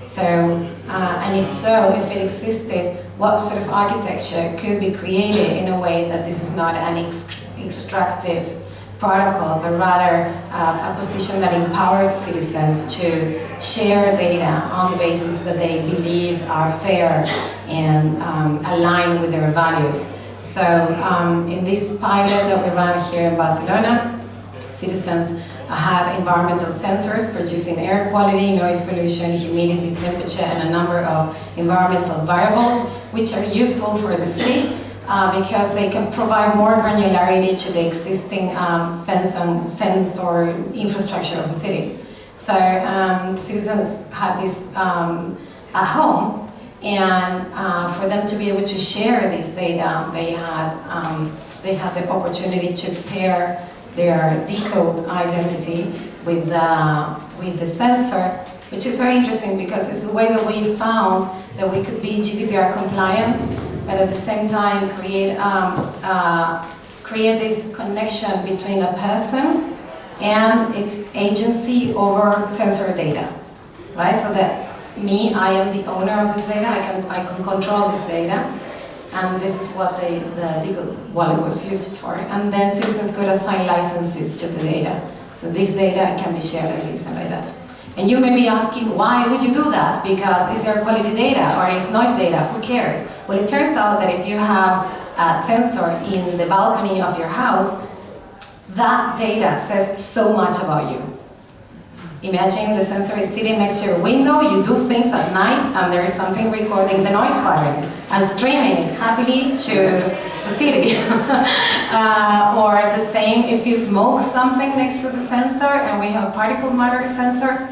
So, and if so, if it existed, what sort of architecture could be created in a way that this is not an extractive protocol, but rather a position that empowers citizens to share data on the basis that they believe are fair and align with their values. So in this pilot that we ran here in Barcelona, citizens have environmental sensors producing air quality, noise pollution, humidity, temperature, and a number of environmental variables which are useful for the city because they can provide more granularity to the existing sensor infrastructure of the city. So citizens had this at home. And for them to be able to share this data, they had the opportunity to pair their Decode identity with the sensor, which is very interesting because it's the way that we found that we could be GDPR compliant, but at the same time create this connection between a person and its agency over sensor data, right? So that me, I am the owner of this data, I can control this data, and this is what the Decode wallet was used for. And then citizens could assign licenses to the data. So this data can be shared like this and like that. And you may be asking, why would you do that? Because is there quality data or is noise data? Who cares? Well, it turns out that if you have a sensor in the balcony of your house, that data says so much about you. Imagine the sensor is sitting next to your window, you do things at night, and there is something recording the noise pattern and streaming it happily to the city. Or the same if you smoke something next to the sensor, and we have a particle matter sensor,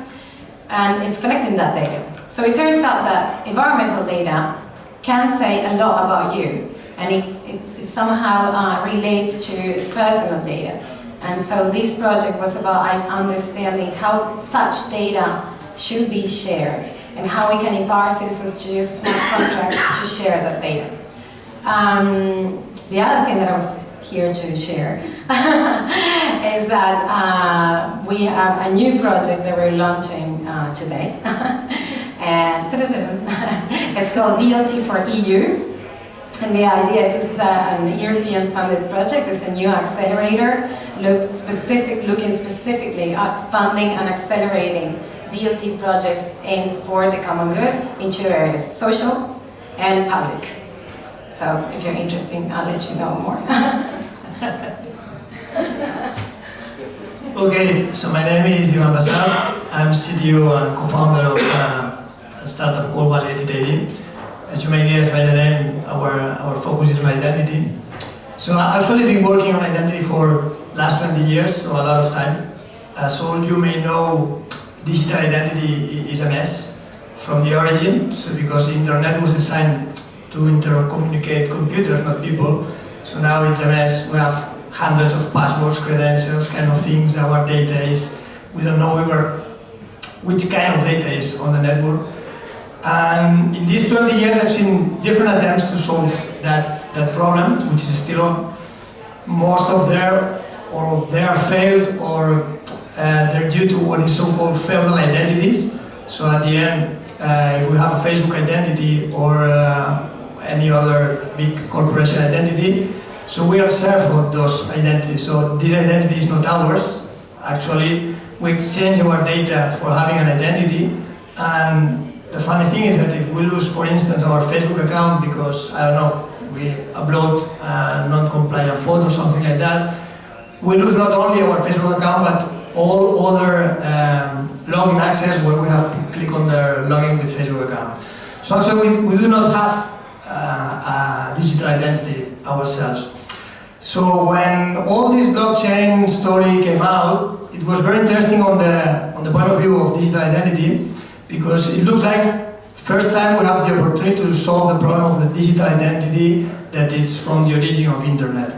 and it's collecting that data. So it turns out that environmental data can say a lot about you, and it's somehow relates to personal data. And so this project was about understanding how such data should be shared and how we can empower citizens to use smart contracts to share that data. The other thing that I was here to share is that we have a new project that we're launching today. And it's called DLT for EU. And the idea is this is an European funded project. It's a new accelerator looking specifically at funding and accelerating DLT projects aimed for the common good in two areas, social and public. So if you're interested, I'll let you know more. Okay, so my name is Ivan Bazar. I'm CTO and co-founder of a startup called Validity. As you may guess by the name, our focus is on identity. So I've actually been working on identity for last 20 years, so a lot of time. As all you may know, digital identity is a mess from the origin. So because the internet was designed to intercommunicate computers, not people. So now it's a mess. We have hundreds of passwords, credentials, kind of things. Our data is, we don't know ever which kind of data is on the network. And in these 20 years, I've seen different attempts to solve that problem, which is still on. Most of they are failed, or they're due to what is so-called feudal identities. So at the end, if we have a Facebook identity or any other big corporation identity, so we are served with those identities. So this identity is not ours. Actually, we exchange our data for having an identity. And the funny thing is that if we lose, for instance, our Facebook account because, I don't know, we upload non-compliant photos or something like that, we lose not only our Facebook account, but all other login access where we have to click on the login with Facebook account. So actually we do not have a digital identity ourselves. So when all this blockchain story came out, it was very interesting on the point of view of digital identity, because it looks like first time we have the opportunity to solve the problem of the digital identity that is from the origin of internet.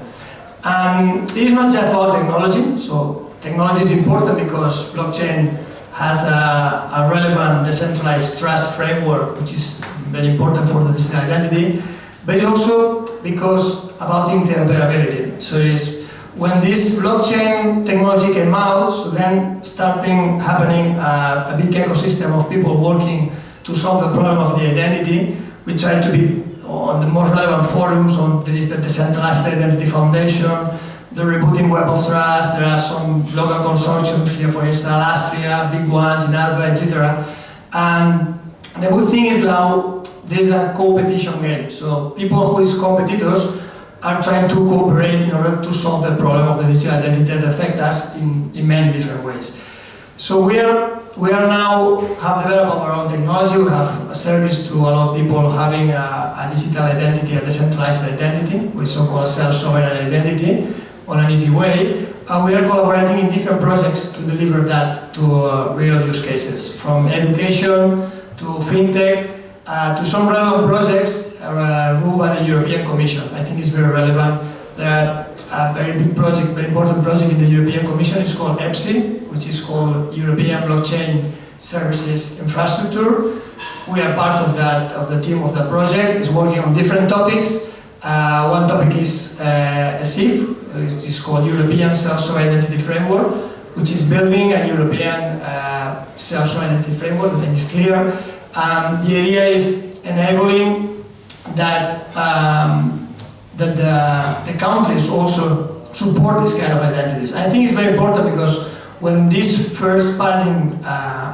And it is not just about technology. So technology is important because blockchain has a relevant decentralized trust framework, which is very important for the digital identity. But it's also because about interoperability. So it's when this blockchain technology came out, so then happening a big ecosystem of people working to solve the problem of the identity. We try to be on the most relevant forums. There is the Decentralized Identity Foundation, the Rebooting Web of Trust. There are some local consortiums here, for instance, Austria, big ones in Alva, etc. And the good thing is now there is a competition game. So people who is competitors are trying to cooperate in order to solve the problem of the digital identity that affect us in many different ways. So we are now have developed our own technology. We have a service to allow people having a digital identity, a decentralized identity, with so-called self-sovereign identity, on an easy way. We are collaborating in different projects to deliver that to real use cases, from education to fintech, to some relevant projects ruled by the European Commission. I think it's very relevant. There are a very big project, very important project in the European Commission. It's called EPSI, which is called European Blockchain Services Infrastructure. We are part of that, of the team of that project. It's working on different topics. One topic is SIF, which is called European Self-Sovereign Identity Framework, which is building a European self-sovereign identity framework. The name is clear. The idea is enabling that the countries also support this kind of identities. I think it's very important because when this first paradigm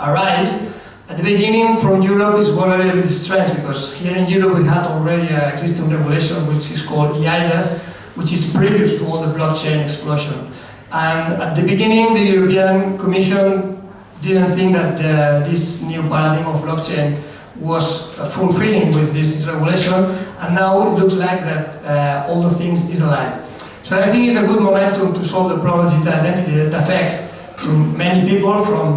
arose, at the beginning from Europe is one a little bit strange, because here in Europe we had already an existing regulation which is called EIDAS, which is previous to all the blockchain explosion. And at the beginning the European Commission didn't think that this new paradigm of blockchain was fulfilling with this regulation, and now it looks like that all the things is aligned. So I think it's a good momentum to solve the problem of digital identity that affects to many people from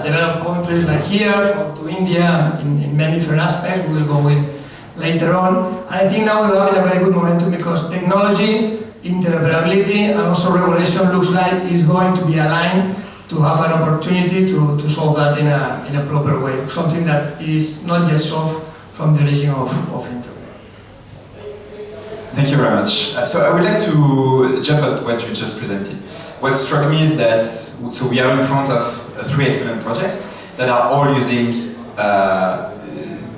developed countries like here, to India, in many different aspects. We will go later on. And I think now we're having a very good momentum because technology, interoperability, and also regulation looks like is going to be aligned to have an opportunity to solve that in a proper way, something that is not yet solved from the region of internet. Thank you very much. So I would like to jump at what you just presented. What struck me is that, so we are in front of 3 excellent projects that are all using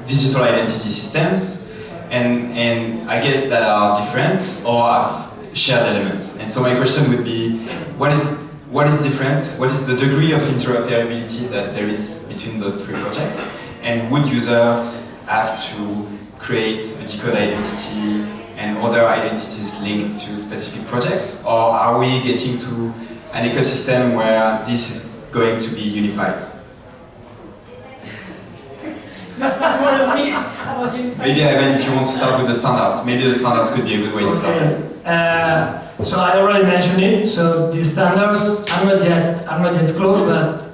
digital identity systems, and I guess that are different or have shared elements. And so my question would be, what is different? What is the degree of interoperability that there is between those 3 projects? And would users have to create a decode identity and other identities linked to specific projects? Or are we getting to an ecosystem where this is going to be unified? That's more of me about you. Maybe Ivan, if you want to start with the standards, maybe the standards could be a good way to start. So I already mentioned it. So the standards are not yet close, but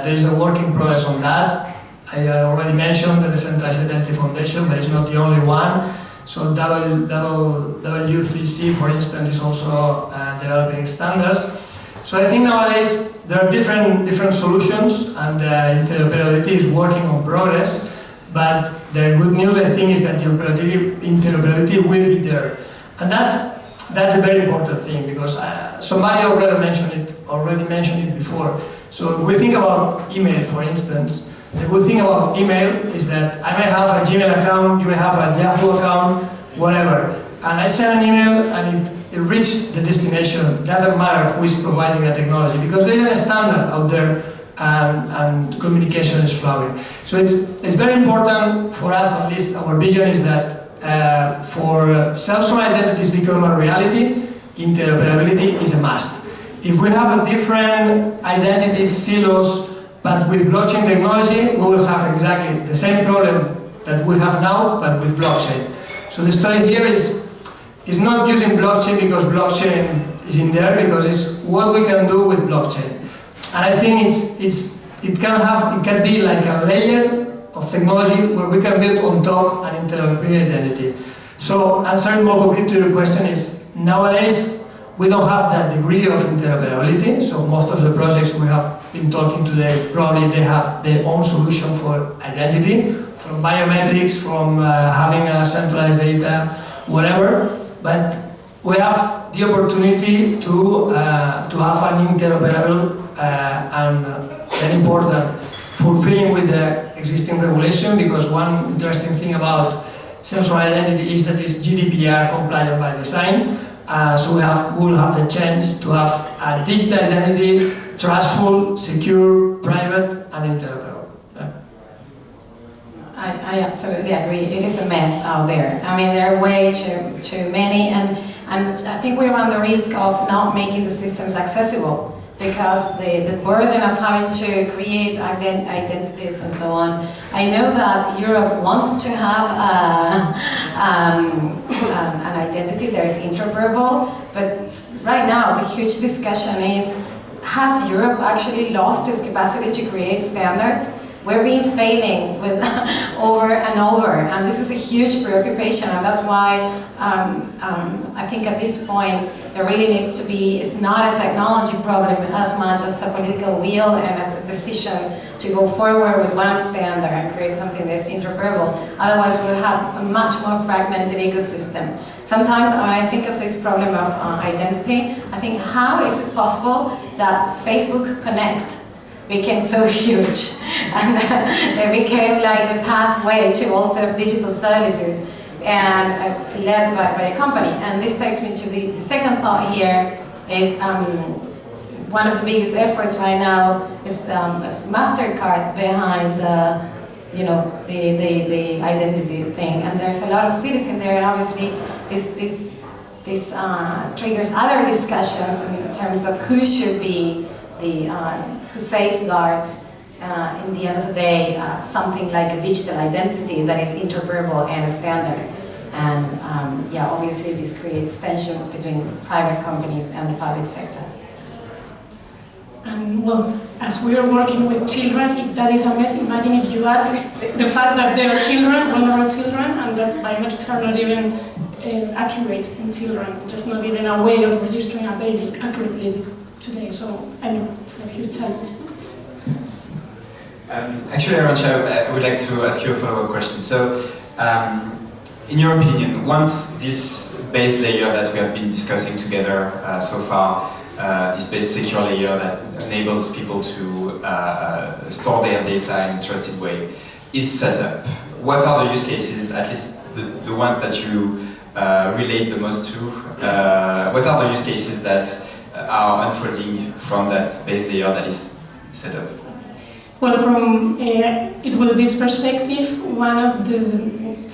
there is a work in progress on that. I already mentioned the Decentralized Identity Foundation, but it's not the only one. So W3C, for instance, is also developing standards. So I think nowadays there are different solutions, and interoperability is working on progress. But the good news, I think, is that the interoperability will be there, and that's a very important thing because somebody already mentioned it before. So if we think about email, for instance. The good thing about email is that I may have a Gmail account, you may have a Yahoo account, whatever. And I send an email and it reaches the destination. It doesn't matter who is providing the technology because there is a standard out there and communication is flowing. So it's very important for us, at least our vision is that for self-sovereign identities become a reality, interoperability is a must. If we have a different identity silos, but with blockchain technology, we will have exactly the same problem that we have now, but with blockchain. So the story here is not using blockchain because blockchain is in there, because it's what we can do with blockchain. And I think it can be like a layer of technology where we can build on top an interoperable identity. So answering more concretely to your question is, nowadays, we don't have that degree of interoperability, so most of the projects we have been talking today, probably they have their own solution for identity, from biometrics, from having a centralized data, whatever, but we have the opportunity to have an interoperable and very important, fulfilling with the existing regulation, because one interesting thing about central identity is that it's GDPR compliant by design. So we will have the chance to have a digital identity, trustful, secure, private, and interoperable. Yeah. I absolutely agree. It is a mess out there. I mean, there are way too many, and I think we run the risk of not making the systems accessible, because the burden of having to create identities and so on. I know that Europe wants to have an identity that is interoperable, but right now the huge discussion is, has Europe actually lost its capacity to create standards? We've been failing with over and over, and this is a huge preoccupation, and that's why I think at this point there really needs to be, it's not a technology problem as much as a political will and as a decision to go forward with one standard and create something that's interoperable. Otherwise we'll have a much more fragmented ecosystem. Sometimes when I think of this problem of identity, I think, how is it possible that Facebook Connect became so huge, and they became like the pathway to all sort of digital services, and it's led by a company. And this takes me to the second thought here is one of the biggest efforts right now is MasterCard behind the identity thing, and there's a lot of cities in there, and obviously this triggers other discussions in terms of who should be who safeguards, in the end of the day, something like a digital identity that is interoperable and a standard. And yeah, obviously this creates tensions between private companies and the public sector. And well, as we are working with children, if that is a mess, imagine if you ask the fact that they are children, vulnerable children, and that biometrics are not even accurate in children. There's not even a way of registering a baby accurately today. So, I mean, it's a huge challenge. Actually, Arantxa, I would like to ask you a follow-up question. So, in your opinion, once this base layer that we have been discussing together so far, this base secure layer that enables people to store their data in a trusted way, is set up, what are the use cases, at least the ones that you relate the most to? What are the use cases that are unfolding from that base layer that is set up? Well, from it will be perspective, one of the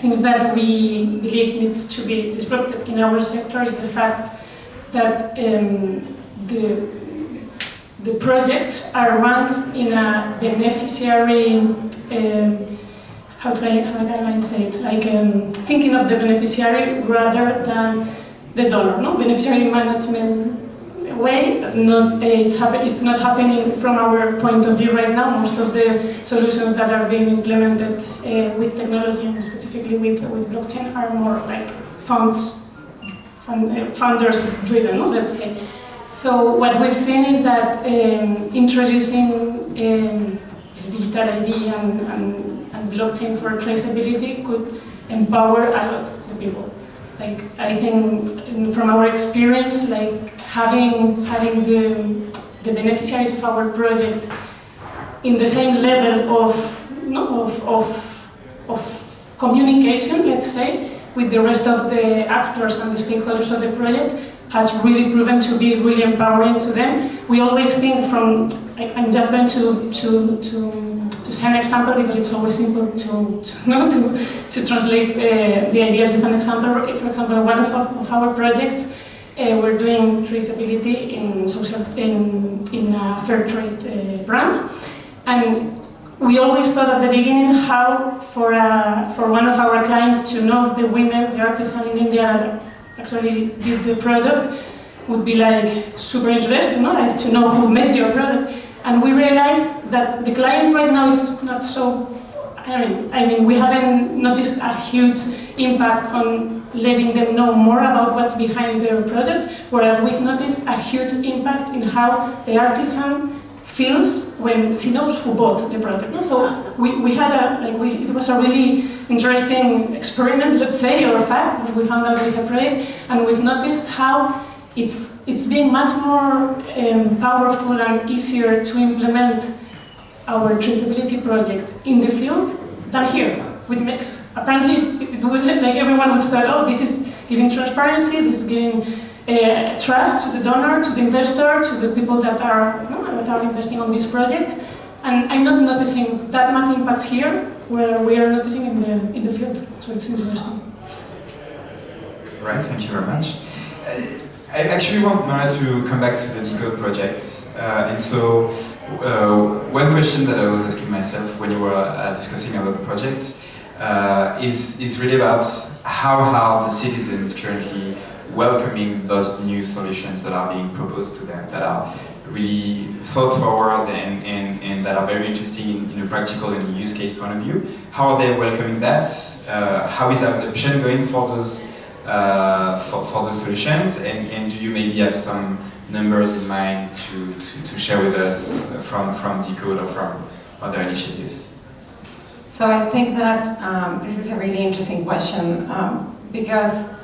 things that we believe needs to be disrupted in our sector is the fact that the projects are run in a beneficiary, how can I say it, like thinking of the beneficiary rather than the donor, no? Beneficiary management way, it's not happening from our point of view right now. Most of the solutions that are being implemented with technology and specifically with blockchain are more like funders driven, no? Let's say. So what we've seen is that introducing digital ID and blockchain for traceability could empower a lot the people. Like, I think from our experience, like having the beneficiaries of our project in the same level of communication, let's say, with the rest of the actors and the stakeholders of the project has really proven to be really empowering to them. We always think from, like, I'm just going to say an example because it's always simple to translate the ideas with an example. For example, one of our projects, we're doing traceability in a fair trade brand, and we always thought at the beginning how for one of our clients to know the women, the artisan in India that actually did the product would be like super interesting, no? Like to know who made your product. And we realized that the client right now is not so, I mean, we haven't noticed a huge impact on letting them know more about what's behind their product, whereas we've noticed a huge impact in how the artisan feels when she knows who bought the product. No? So we had it was a really interesting experiment, let's say, or fact that we found out with a project, and we've noticed how it's being much more powerful and easier to implement our traceability project in the field than here. With mix, apparently it was like everyone would say, oh, this is giving transparency, this is giving trust to the donor, to the investor, to the people that are investing on these projects. And I'm not noticing that much impact here, where we are noticing in the field. So it's interesting. Right, thank you very much. I actually want Mara to come back to the Decode project. And so, one question that I was asking myself when you were discussing about the project is really about how are the citizens currently welcoming those new solutions that are being proposed to them, that are really thought forward and that are very interesting in a practical and use case point of view. How are they welcoming that? How is adoption going for those solutions? And do you maybe have some numbers in mind to share with us from Decode or from other initiatives? So I think that this is a really interesting question because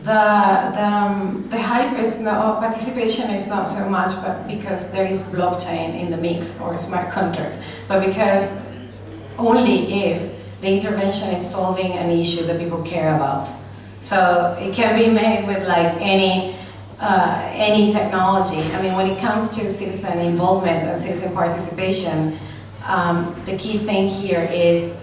the hype is not, participation is not so much but because there is blockchain in the mix or smart contracts, but because only if the intervention is solving an issue that people care about. So it can be made with like any technology. I mean, when it comes to citizen involvement and citizen participation, the key thing here is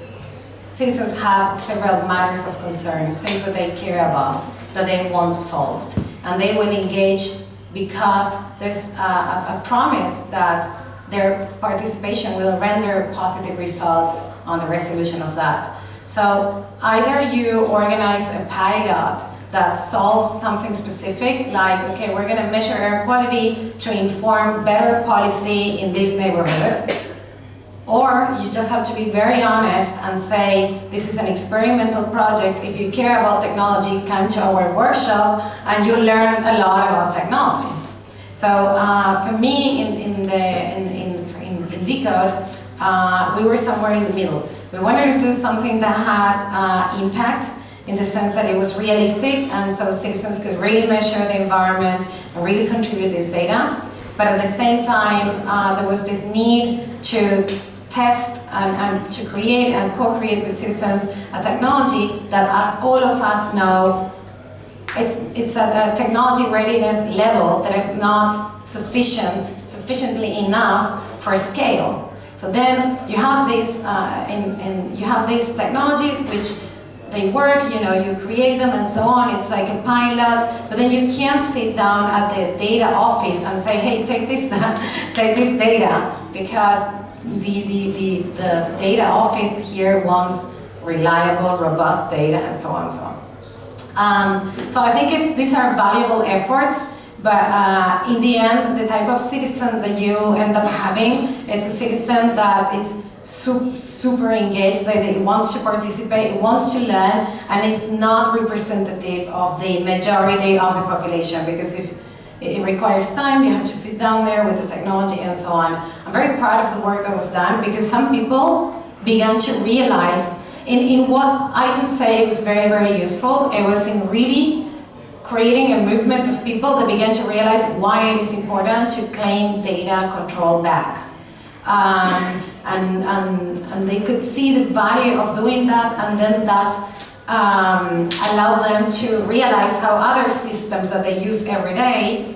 citizens have several matters of concern, things that they care about, that they want solved. And they will engage because there's a promise that their participation will render positive results on the resolution of that. So either you organize a pilot that solves something specific, like, okay, we're going to measure air quality to inform better policy in this neighborhood. Or you just have to be very honest and say, this is an experimental project. If you care about technology, come to our workshop and you'll learn a lot about technology. So for me, in Decode, we were somewhere in the middle. We wanted to do something that had impact, in the sense that it was realistic, and so citizens could really measure the environment and really contribute this data. But at the same time, there was this need to test and to create and co-create with citizens a technology that, as all of us know, it's at a technology readiness level that is not sufficiently enough for scale. So then you have these, and you have these technologies which they work, you know, you create them and so on, it's like a pilot, but then you can't sit down at the data office and say, hey, take this data, because the data office here wants reliable, robust data, and so on and so on. So I think these are valuable efforts, but in the end, the type of citizen that you end up having is a citizen that is super engaged, that it wants to participate, it wants to learn, and is not representative of the majority of the population, because if it requires time, you have to sit down there with the technology and so on. I'm very proud of the work that was done, because some people began to realize in what I can say was very, very useful. It was in really creating a movement of people that began to realize why it is important to claim data control back. And they could see the value of doing that, and then that allowed them to realize how other systems that they use every day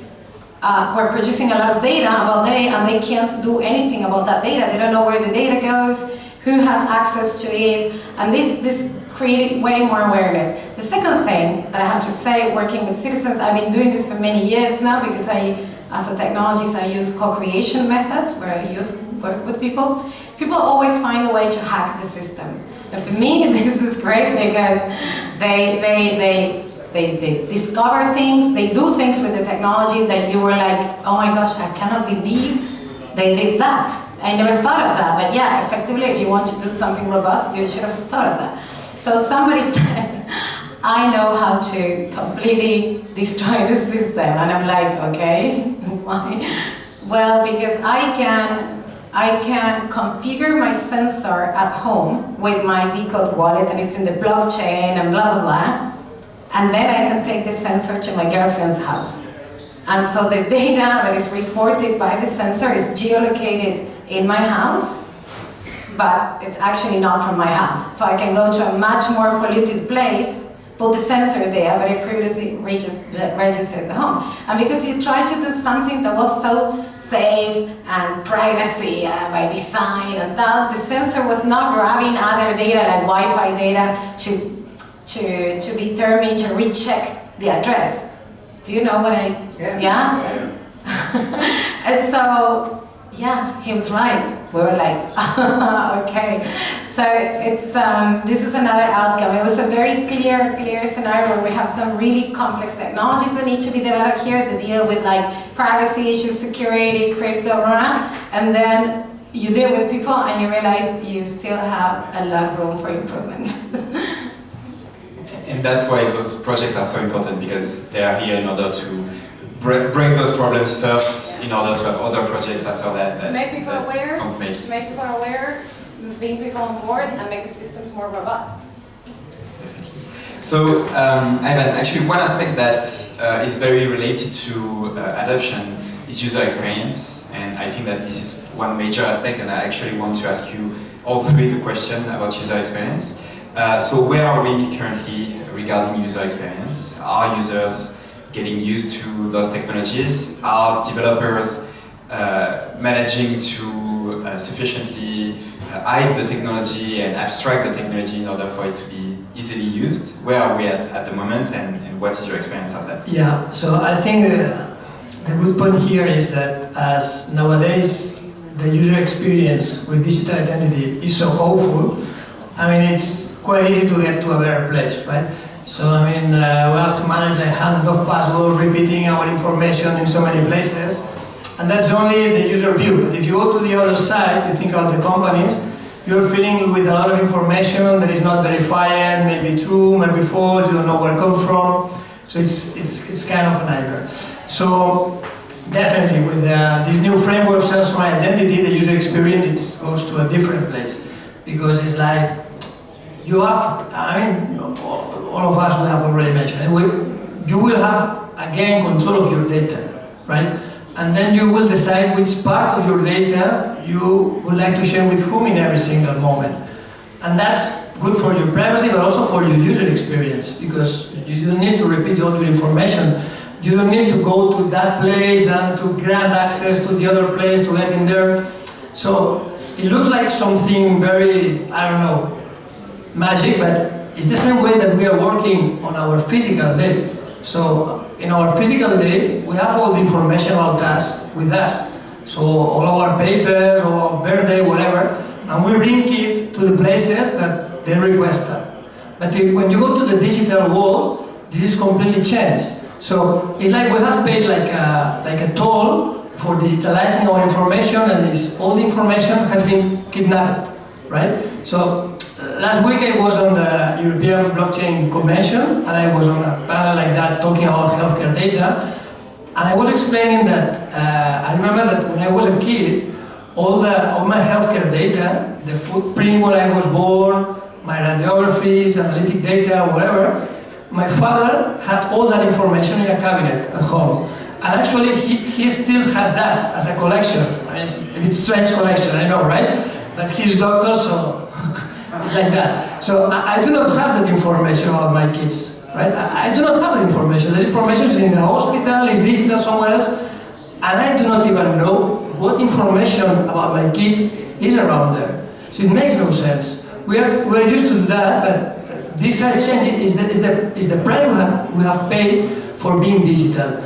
were producing a lot of data about data, and they can't do anything about that data. They don't know where the data goes, who has access to it, and this created way more awareness. The second thing that I have to say, working with citizens, I've been doing this for many years now, because as a technologist, I use co-creation methods where I work with people. People always find a way to hack the system. And for me, this is great, because they discover things, they do things with the technology that you were like, oh my gosh, I cannot believe they did that. I never thought of that, but yeah, effectively, if you want to do something robust, you should have thought of that. So somebody said, I know how to completely destroy the system, and I'm like, okay, why? Well, because I can configure my sensor at home with my Decode wallet, and it's in the blockchain and blah, blah, blah. And then I can take the sensor to my girlfriend's house. And so the data that is reported by the sensor is geolocated in my house, but it's actually not from my house. So I can go to a much more polluted place, put the sensor there, but it previously registered the home. And because you tried to do something that was so safe and privacy by design and that, the sensor was not grabbing other data like Wi-Fi data to determine, to recheck the address. Do you know what I? Yeah? And so, yeah, he was right. We were like, okay. So it's this is another outcome. It was a very clear scenario where we have some really complex technologies that need to be developed here that deal with like privacy issues, security, crypto, and then you deal with people and you realize you still have a lot of room for improvement. And that's why those projects are so important, because they are here in order to break those problems first, in order to have other projects after that. Make people aware, don't make people aware, bring people on board, and make the systems more robust. So, Ivan, actually one aspect that is very related to adoption is user experience, and I think that this is one major aspect, and I actually want to ask you all three the question about user experience. So where are we currently regarding user experience? Are users getting used to those technologies? Are developers managing to sufficiently hide the technology and abstract the technology in order for it to be easily used? Where are we at the moment, and what is your experience of that? Yeah, so I think the good point here is that as nowadays the user experience with digital identity is so awful, I mean, it's quite easy to get to a better place, right? So I mean, we have to manage like hundreds of passwords, repeating our information in so many places. And that's only the user view. But if you go to the other side, you think about the companies, you're filling with a lot of information that is not verified, maybe true, maybe false, you don't know where it comes from. So it's kind of a nightmare. So definitely with this new framework of self-sovereign identity, the user experience goes to a different place. Because it's like, you have, I mean, all of us we have already mentioned, you will have, again, control of your data, right? And then you will decide which part of your data you would like to share with whom in every single moment. And that's good for your privacy, but also for your user experience, because you don't need to repeat all your information. You don't need to go to that place and to grant access to the other place to get in there. So it looks like something very, I don't know, magic, but it's the same way that we are working on our physical day. So in our physical day, we have all the information about us with us. So all our papers, or our birthday, whatever, and we bring it to the places that they request that. But when you go to the digital world, this is completely changed. So it's like we have paid like a toll for digitalizing our information, and all the information has been kidnapped, right? So last week I was on the European Blockchain Convention, and I was on a panel like that talking about healthcare data. And I was explaining that I remember that when I was a kid, all my healthcare data, the footprint when I was born, my radiographies, analytic data, whatever, my father had all that information in a cabinet at home. And actually he still has that as a collection. I mean, it's a bit strange collection, I know, right? But he's doctor, so it's like that. So I do not have that information about my kids. Right? I do not have the information. The information is in the hospital, is digital somewhere else, and I do not even know what information about my kids is around there. So it makes no sense. We are used to do that, but this change is the price we have paid for being digital.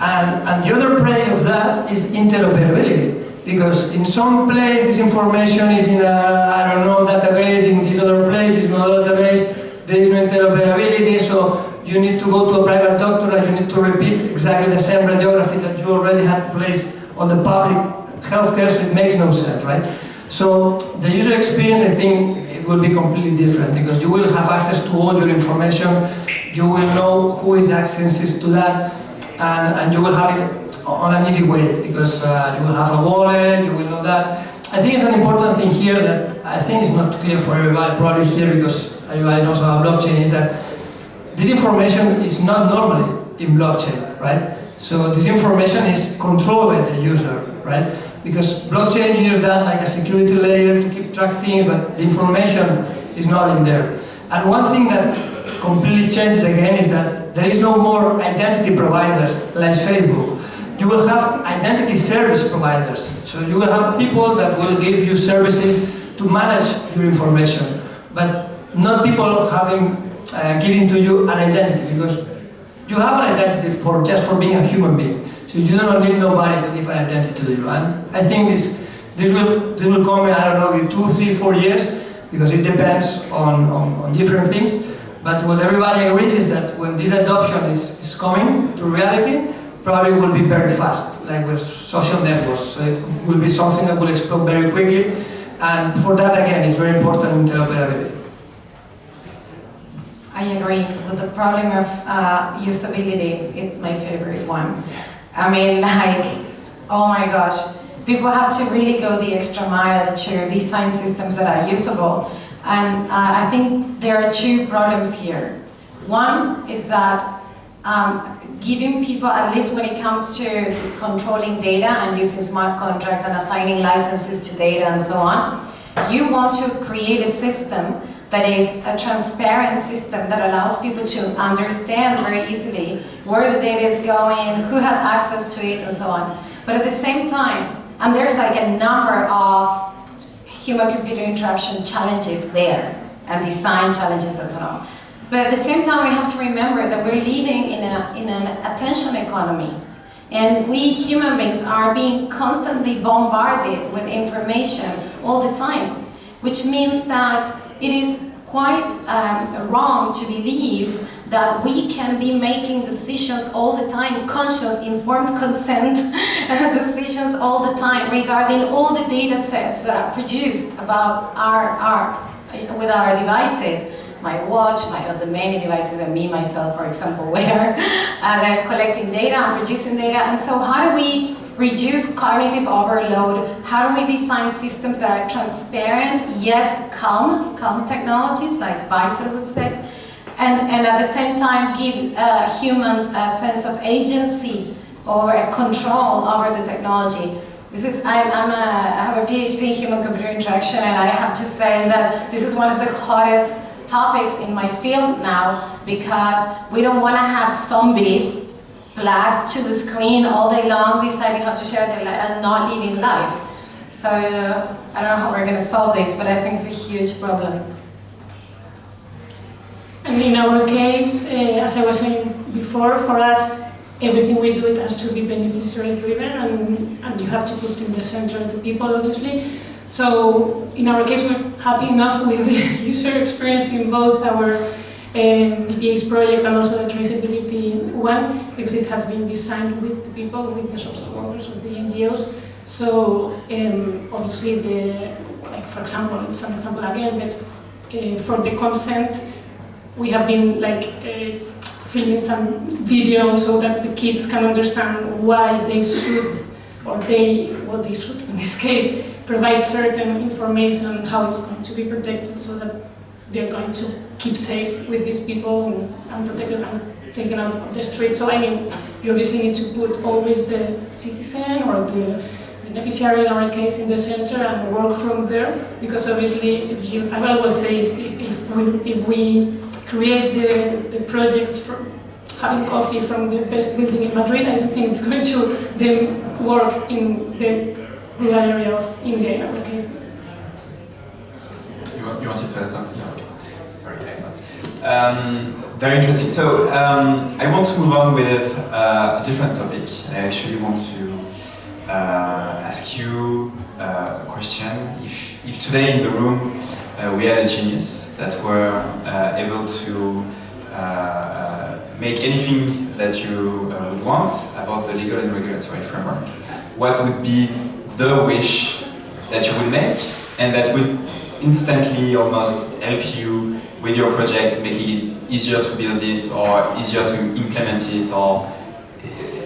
And the other price of that is interoperability. Because in some place this information is in a, I don't know, database, in this other place is another database. There is no interoperability, so you need to go to a private doctor and you need to repeat exactly the same radiography that you already had placed on the public healthcare, so it makes no sense, right? So the user experience, I think, it will be completely different, because you will have access to all your information, you will know who is access to that, and you will have it on an easy way, because you will have a wallet, you will know that. I think it's an important thing here that I think is not clear for everybody, probably here, because everybody knows about blockchain, is that this information is not normally in blockchain, right? So this information is controlled by the user, right? Because blockchain, you use that like a security layer to keep track things, but the information is not in there. And one thing that completely changes again is that there is no more identity providers like Facebook. You will have identity service providers. So you will have people that will give you services to manage your information, but not people giving to you an identity, because you have an identity just for being a human being. So you don't need nobody to give an identity to you. And I think this will come in, I don't know, in 2, 3, 4 years, because it depends on different things. But what everybody agrees is that when this adoption is coming to reality, probably will be very fast, like with social networks. So it will be something that will explode very quickly. And for that, again, it's very important interoperability. I agree with the problem of usability. It's my favorite one. I mean, like, oh my gosh, people have to really go the extra mile to design systems that are usable. And I think there are two problems here. One is that giving people, at least when it comes to controlling data and using smart contracts and assigning licenses to data and so on, you want to create a system that is a transparent system that allows people to understand very easily where the data is going, who has access to it, and so on. But at the same time, and there's like a number of human-computer interaction challenges there, and design challenges and so on. But at the same time, we have to remember that we're living in an attention economy. And we human beings are being constantly bombarded with information all the time, which means that it is quite wrong to believe that we can be making decisions all the time, conscious, informed consent decisions all the time regarding all the data sets that are produced about with our devices. My watch, the many devices that me, myself, for example, wear, and they're collecting data and producing data. And so how do we reduce cognitive overload? How do we design systems that are transparent yet calm technologies, like Weiser would say, and at the same time give humans a sense of agency or control over the technology? I have a PhD in human-computer interaction, and I have to say that this is one of the hottest topics in my field now, because we don't want to have zombies plugged to the screen all day long, deciding how to share their life and not living life. So I don't know how we're going to solve this, but I think it's a huge problem. And in our case, as I was saying before, for us, everything we do, it has to be beneficiary driven, and you have to put in the center the people, obviously. So in our case, we're happy enough with the user experience in both our BPA's project and also the traceability one, because it has been designed with the people, with the social workers, with the NGOs. So obviously, for example, it's an example again, but for the consent, we have been filming some video so that the kids can understand why they should, or they should in this case, provide certain information, how it's going to be protected, so that they're going to keep safe with these people and protected and taken out of the street. So I mean, you obviously need to put always the citizen or the beneficiary in our case in the center and work from there, because obviously I always say if we create the projects from having coffee from the best building in Madrid, I don't think it's going to then work in the rural area of India in our case. You wanted to ask something? Yeah, okay. Sorry, I thought. Very interesting. So I want to move on with a different topic. I actually want to ask you a question. If today in the room we had a genius that were able to make anything that you would want about the legal and regulatory framework, what would be the wish that you would make, and that would instantly almost help you with your project, making it easier to build it, or easier to implement it, or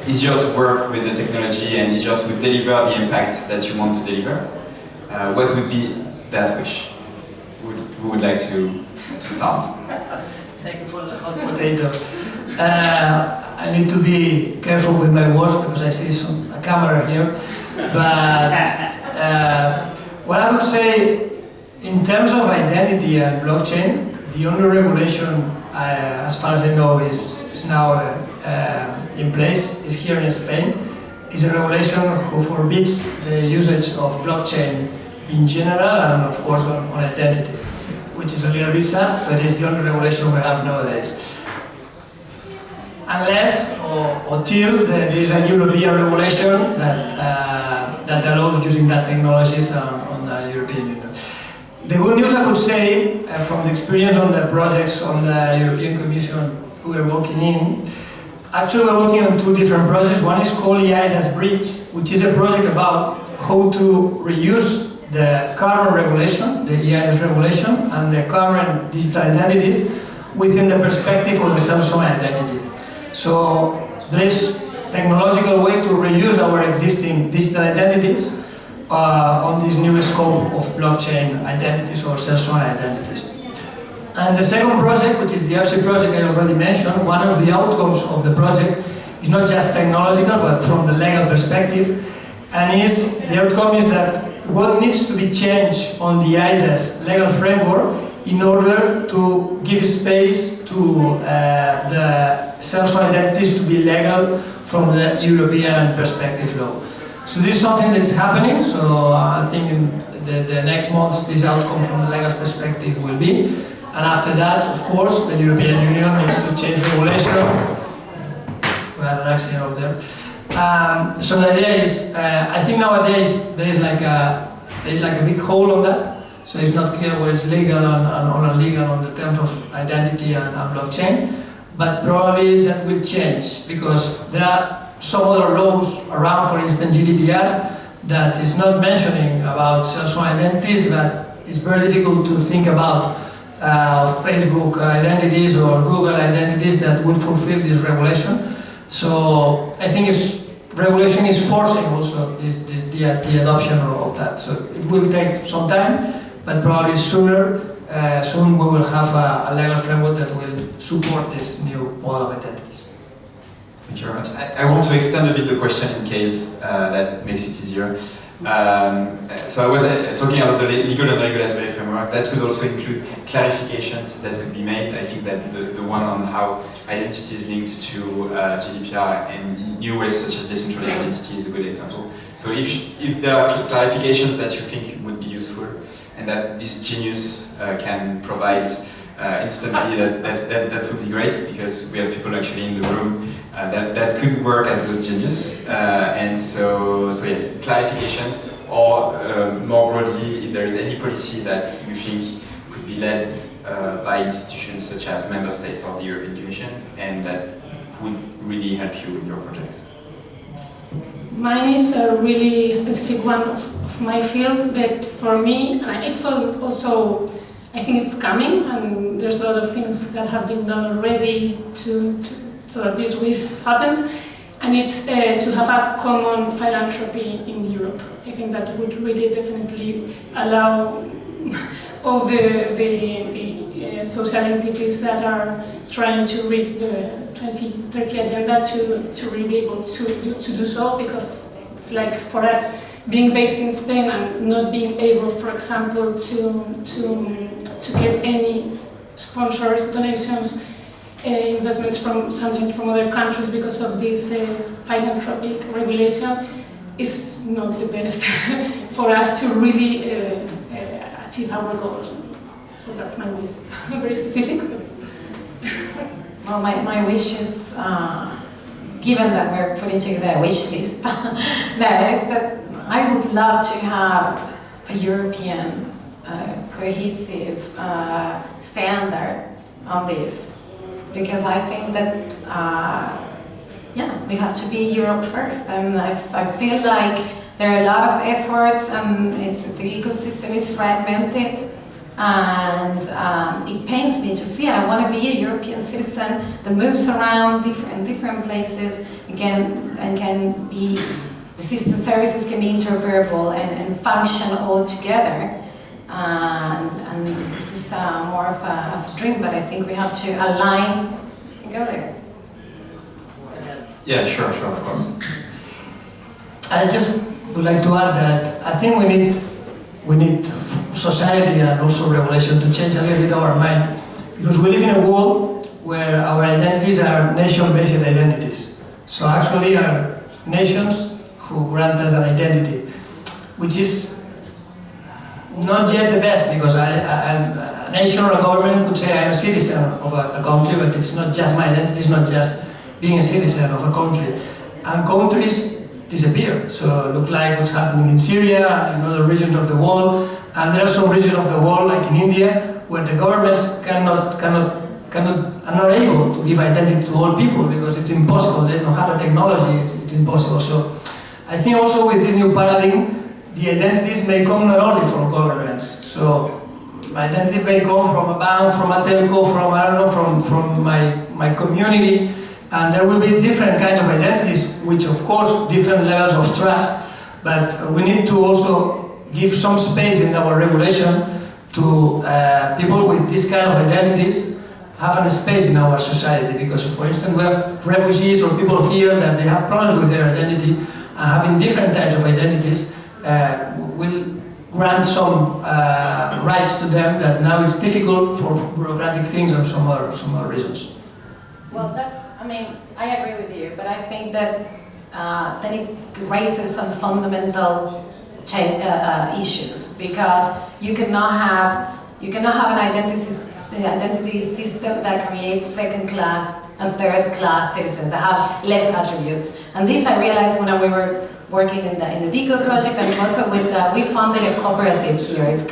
easier to work with the technology and easier to deliver the impact that you want to deliver? What would be that wish? Who would like to start? Thank you for the hot potato. I need to be careful with my words because I see a camera here. But what I would say, in terms of identity and blockchain, the only regulation, as far as I know, is now in place, is here in Spain, is a regulation who forbids the usage of blockchain in general and of course on identity, which is a little bit sad, but it's the only regulation we have nowadays. Unless or till there is a European regulation that allows using that technologies on the European Union. The good news I could say, from the experience on the projects on the European Commission we are working in, actually we're working on two different projects. One is called EIDAS Bridge, which is a project about how to reuse the current regulation, the EIDAS regulation, and the current digital identities within the perspective of the self-sovereign identity. So there is technological way to reuse our existing digital identities on this new scope of blockchain identities or self-sovereign identities. And the second project, which is the EPSI project I already mentioned, one of the outcomes of the project is not just technological, but from the legal perspective. And the outcome is that what needs to be changed on the EIDAS legal framework in order to give space to the self-sovereign identities to be legal from the European perspective law. So this is something that's happening, so I think in the next months this outcome from the legal perspective will be. And after that, of course, the European Union needs to change regulation. We had an accident over there. So the idea is, I think nowadays there is like a big hole on that. So it's not clear where it's legal and illegal on the terms of identity and blockchain. but probably that will change because there are some other laws around, for instance GDPR, that is not mentioning about social identities, but it's very difficult to think about Facebook identities or Google identities that will fulfill this regulation. So I think regulation is forcing also the adoption of that. So it will take some time, but probably soon we will have a legal framework that will support this new model of identities. Thank you very much. I want to extend a bit the question in case that makes it easier. So I was talking about the legal and regulatory framework. That would also include clarifications that would be made. I think that the one on how identity is linked to GDPR and new ways such as decentralized identity is a good example. So if there are clarifications that you think would be useful and that this genius can provide instantly, that would be great, because we have people actually in the room that could work as those genius. And so yes, clarifications, or more broadly, if there is any policy that you think could be led by institutions such as member states or the European Commission, and that would really help you with your projects. Mine is a really specific one of my field, but for me, it's also, I think it's coming, and there's a lot of things that have been done already so that this wish happens, and it's to have a common philanthropy in Europe. I think that would really definitely allow all the social entities that are trying to reach the 2030 agenda to really be able to do so, because it's like for us, being based in Spain and not being able, for example, to get any sponsors, donations, investments from other countries because of this philanthropic regulation is not the best for us to really achieve our goals. So that's my wish. Very specific. Well, my wish is, given that we're putting together a wish list, that is that I would love to have a European cohesive standard on this, because I think that we have to be Europe first, and I feel like there are a lot of efforts, and the ecosystem is fragmented, and it pains me to see. I want to be a European citizen that moves around different places again, and can be, the system services can be interoperable and function all together. And this is more of a dream, but I think we have to align and go there. Yeah, sure, of course. I just would like to add that I think we need society and also regulation to change a little bit our mind, because we live in a world where our identities are nation-based identities. So actually are nations who grant us an identity, which is not yet the best, because a nation or a government could say I'm a citizen of a country, but it's not just my identity, it's not just being a citizen of a country. And countries disappear. So look like what's happening in Syria and in other regions of the world. And there are some regions of the world, like in India, where the governments are not able to give identity to all people, because it's impossible. They don't have the technology, it's impossible. So I think also with this new paradigm, the identities may come not only from governments. So my identity may come from a bank, from a telco, from, I don't know, from my community. And there will be different kinds of identities, which of course different levels of trust, but we need to also give some space in our regulation to people with this kind of identities having a space in our society. Because for instance, we have refugees or people here that they have problems with their identity, and having different types of identities will grant some rights to them that now it's difficult for bureaucratic things and some other reasons. Well, I agree with you, but I think that it raises some fundamental issues, because you cannot have an identity system that creates second-class and third-class citizens that have less attributes. And this I realized when we were working in the DECO project, and also we funded a cooperative here. It's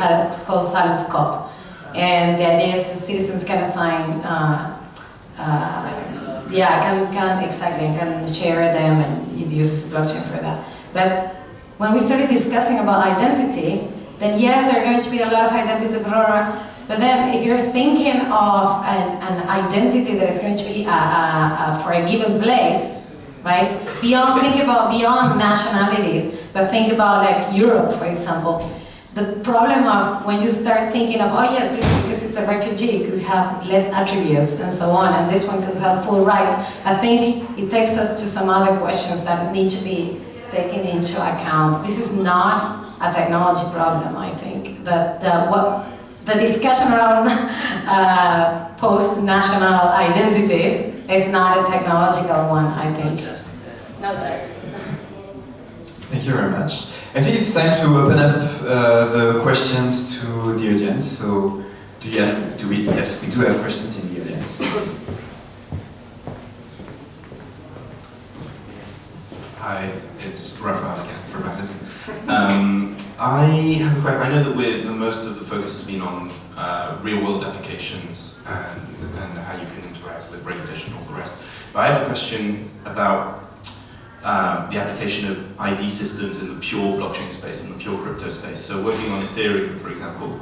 called Salus Cop, and the idea is the citizens can assign can share them, and it uses blockchain for that. But when we started discussing about identity, then yes, there are going to be a lot of identities, but then if you're thinking of an identity that is going to be for a given place, right? Think about beyond nationalities, but think about like Europe, for example. The problem of when you start thinking of, oh yes, this because it's a refugee, it could have less attributes and so on, and this one could have full rights. I think it takes us to some other questions that need to be taken into account. This is not a technology problem, I think. The discussion around post-national identities is not a technological one, I think. No, Thank you very much. I think it's time to open up the questions to the audience. So, yes, we do have questions in the audience. Hi, it's Rafael again from Atlas. I have a question. I know that most of the focus has been on real-world applications and how you can interact with regulation and all the rest. But I have a question about the application of ID systems in the pure blockchain space, in the pure crypto space. So working on Ethereum, for example,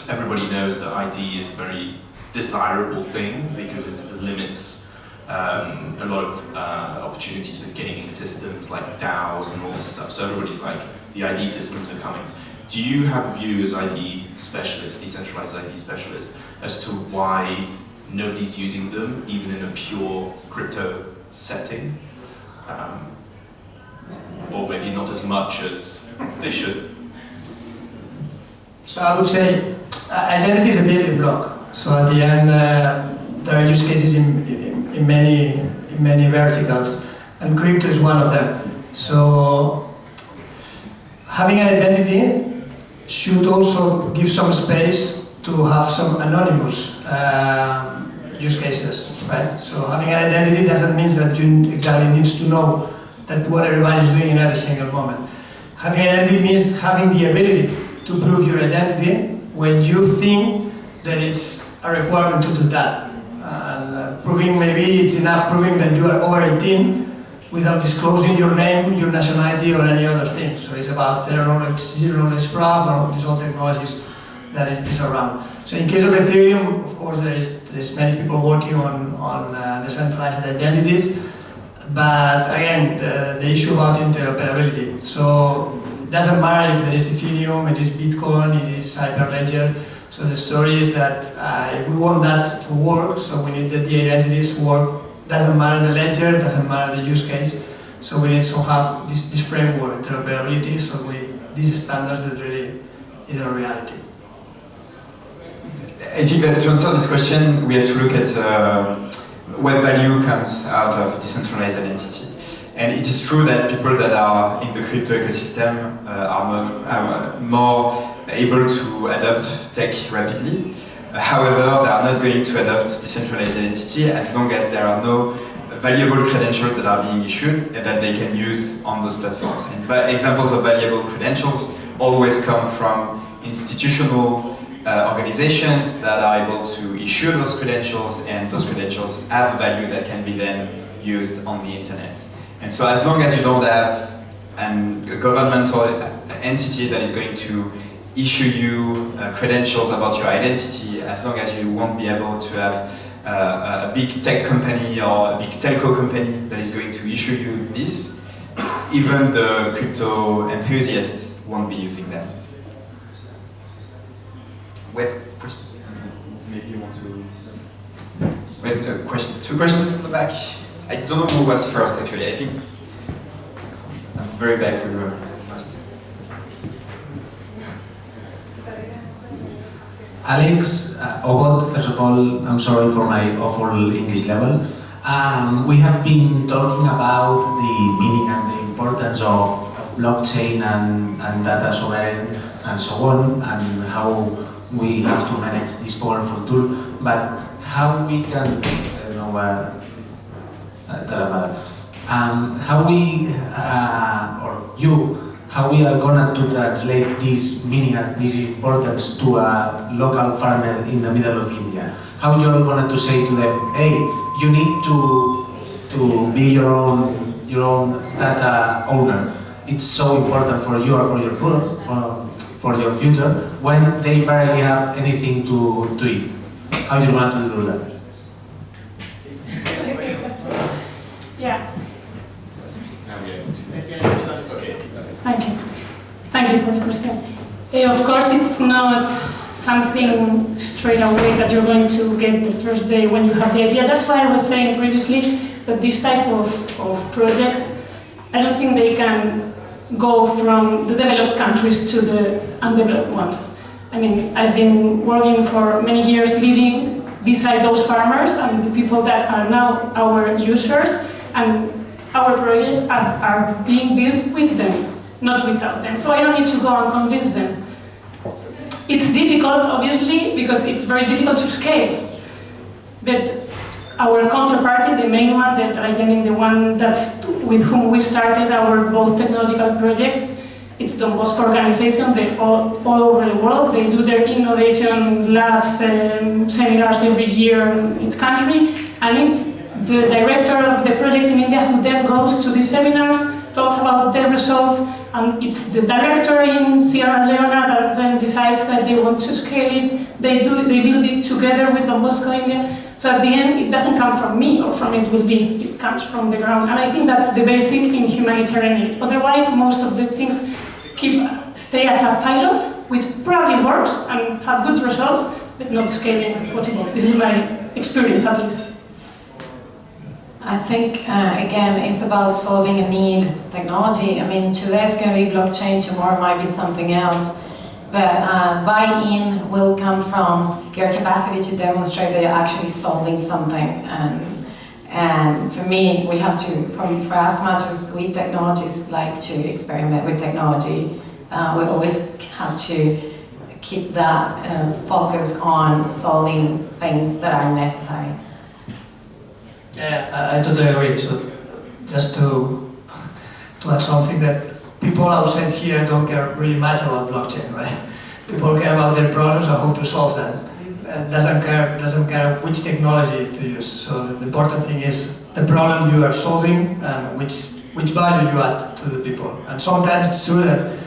everybody knows that ID is a very desirable thing because it limits a lot of opportunities for gaming systems like DAOs and all this stuff. So everybody's like, the ID systems are coming. Do you have a view as ID specialists, decentralized ID specialists, as to why nobody's using them, even in a pure crypto setting? Or maybe not as much as they should? So I would say identity is a building block. So at the end, there are use cases in many verticals, and crypto is one of them. So having an identity should also give some space to have some anonymous use cases, right? So having an identity doesn't mean that you exactly need to know that what everybody is doing in every single moment. Having an identity means having the ability to prove your identity when you think that it's a requirement to do that. And proving, maybe it's enough proving that you are over 18 without disclosing your name, your nationality, or any other thing. So it's about zero knowledge proof, and these all technologies that is around. So in case of Ethereum, of course, there's many people working on decentralized identities, but again, the issue about interoperability. So it doesn't matter if there is Ethereum, it is Bitcoin, it is Hyperledger. So the story is that if we want that to work, so we need that the identities work. Doesn't matter the ledger, doesn't matter the use case. So we need to have this framework, interoperability, so we need these standards that really is a reality. I think that to answer this question, we have to look at what value comes out of decentralized identity. And it is true that people that are in the crypto ecosystem are more able to adopt tech rapidly. However, they are not going to adopt decentralized identity as long as there are no valuable credentials that are being issued and that they can use on those platforms. And examples of valuable credentials always come from institutional organizations that are able to issue those credentials, and those credentials have value that can be then used on the internet. And so as long as you don't have a governmental entity that is going to issue you credentials about your identity, as long as you won't be able to have a big tech company or a big telco company that is going to issue you this, even the crypto enthusiasts won't be using them. Wait, question? Maybe you want to... Wait, question. Two questions in the back. I don't know who was first, actually. I think I'm very bad with first. Alex, Obot, first of all, I'm sorry for my awful English level. We have been talking about the meaning and the importance of blockchain and data sovereign and so on, and how we have to manage this powerful tool. But how we can, I don't know, how we, or you, how we are going to translate this meaning and this importance to a local farmer in the middle of India. how you are going to say to them, hey, you need to be your own data owner. It's so important for you or for your future when they barely have anything to eat. How do you want to do that? Yeah. Thank you for the question. Of course, it's not something straight away that you're going to get the first day when you have the idea. That's why I was saying previously that this type of projects, I don't think they can go from the developed countries to the undeveloped ones. I mean, I've been working for many years living beside those farmers and the people that are now our users, and our projects are being built with them, not without them. So I don't need to go and convince them. It's difficult, obviously, because it's very difficult to scale. But our counterparty, the main one, the one that's with whom we started our both technological projects, it's Don Bosco organization. They're all over the world. They do their innovation labs, seminars every year in each country, and it's the director of the project in India who then goes to these seminars, talks about their results, and it's the director in Sierra Leone that then decides that they want to scale it. They build it together with Don Bosco India. So at the end, it doesn't come from me or from it will be, it comes from the ground. And I think that's the basic in humanitarian aid. Otherwise, most of the things stay as a pilot, which probably works and have good results, but not scaling possible. This is my experience, at least. I think, again, it's about solving a need, technology. I mean, today it's going to be blockchain, tomorrow might be something else. But buy-in will come from your capacity to demonstrate that you're actually solving something. And for me, we have to, for as much as we technologists like to experiment with technology, we always have to keep that focus on solving things that are necessary. Yeah, I totally agree. So just to add something, that people outside here don't care really much about blockchain, right? People care about their problems and how to solve them. And doesn't care which technology to use. So the important thing is the problem you are solving and which value you add to the people. And sometimes it's true that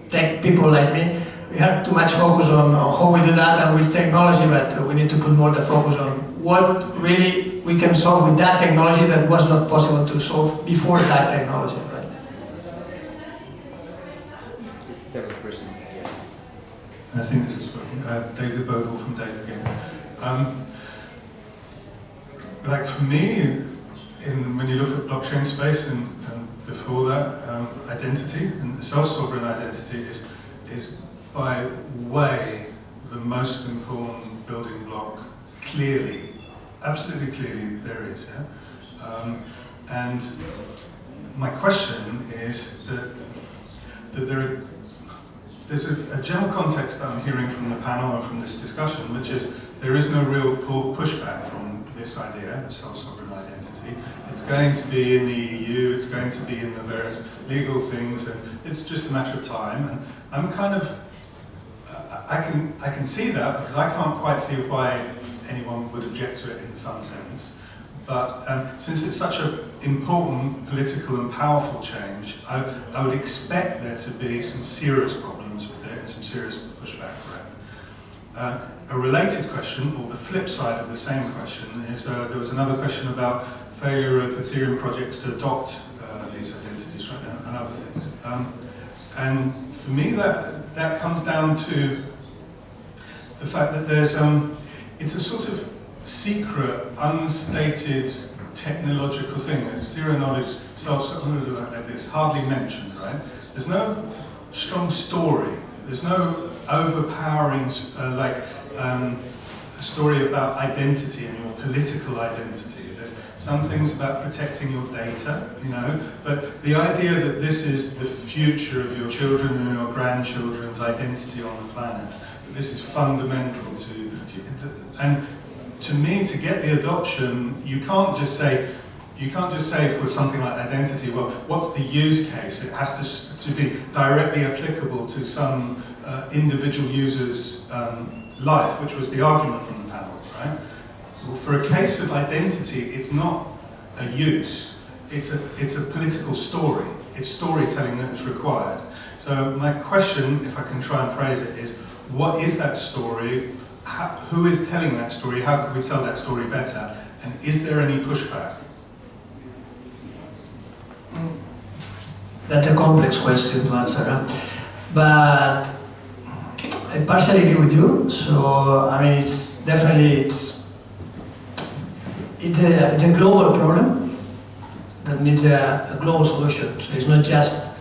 tech people like me, we have too much focus on how we do that and with technology, but we need to put more the focus on what really we can solve with that technology that was not possible to solve before that technology, right? I think this is working. David Bogle from Dave again. Like for me, when you look at blockchain space and before that, identity and self-sovereign identity is by way the most important building block. Clearly, absolutely clearly, there is. Yeah? And my question is that there's a general context that I'm hearing from the panel and from this discussion, which is there is no real pushback from this idea of self-sovereign identity. It's going to be in the EU, it's going to be in the various legal things, and it's just a matter of time. And I'm kind of, I can see that because I can't quite see why anyone would object to it in some sense. But since it's such an important political and powerful change, I would expect there to be some serious problems with it and some serious pushback for it. A related question, or the flip side of the same question, is there was another question about failure of Ethereum projects to adopt these identities, right, and other things. And for me, that comes down to the fact that there's it's a sort of secret, unstated technological thing. It's zero knowledge, like this, hardly mentioned, right? There's no strong story. There's no overpowering story about identity and your political identity. There's some things about protecting your data, you know, but the idea that this is the future of your children and your grandchildren's identity on the planet, that this is fundamental to, and to me, to get the adoption, you can't just say for something like identity, well, what's the use case? It has to be directly applicable to some individual user's life, which was the argument from the panel. right? Well, for a case of identity, it's not a use, it's a political story. It's storytelling that is required. So my question, if I can try and phrase it, is what is that story? Who is telling that story? How can we tell that story better? And is there any pushback? That's a complex question to answer, but I partially agree with you. So I mean, it's definitely it's a global problem that needs a global solution. So it's not just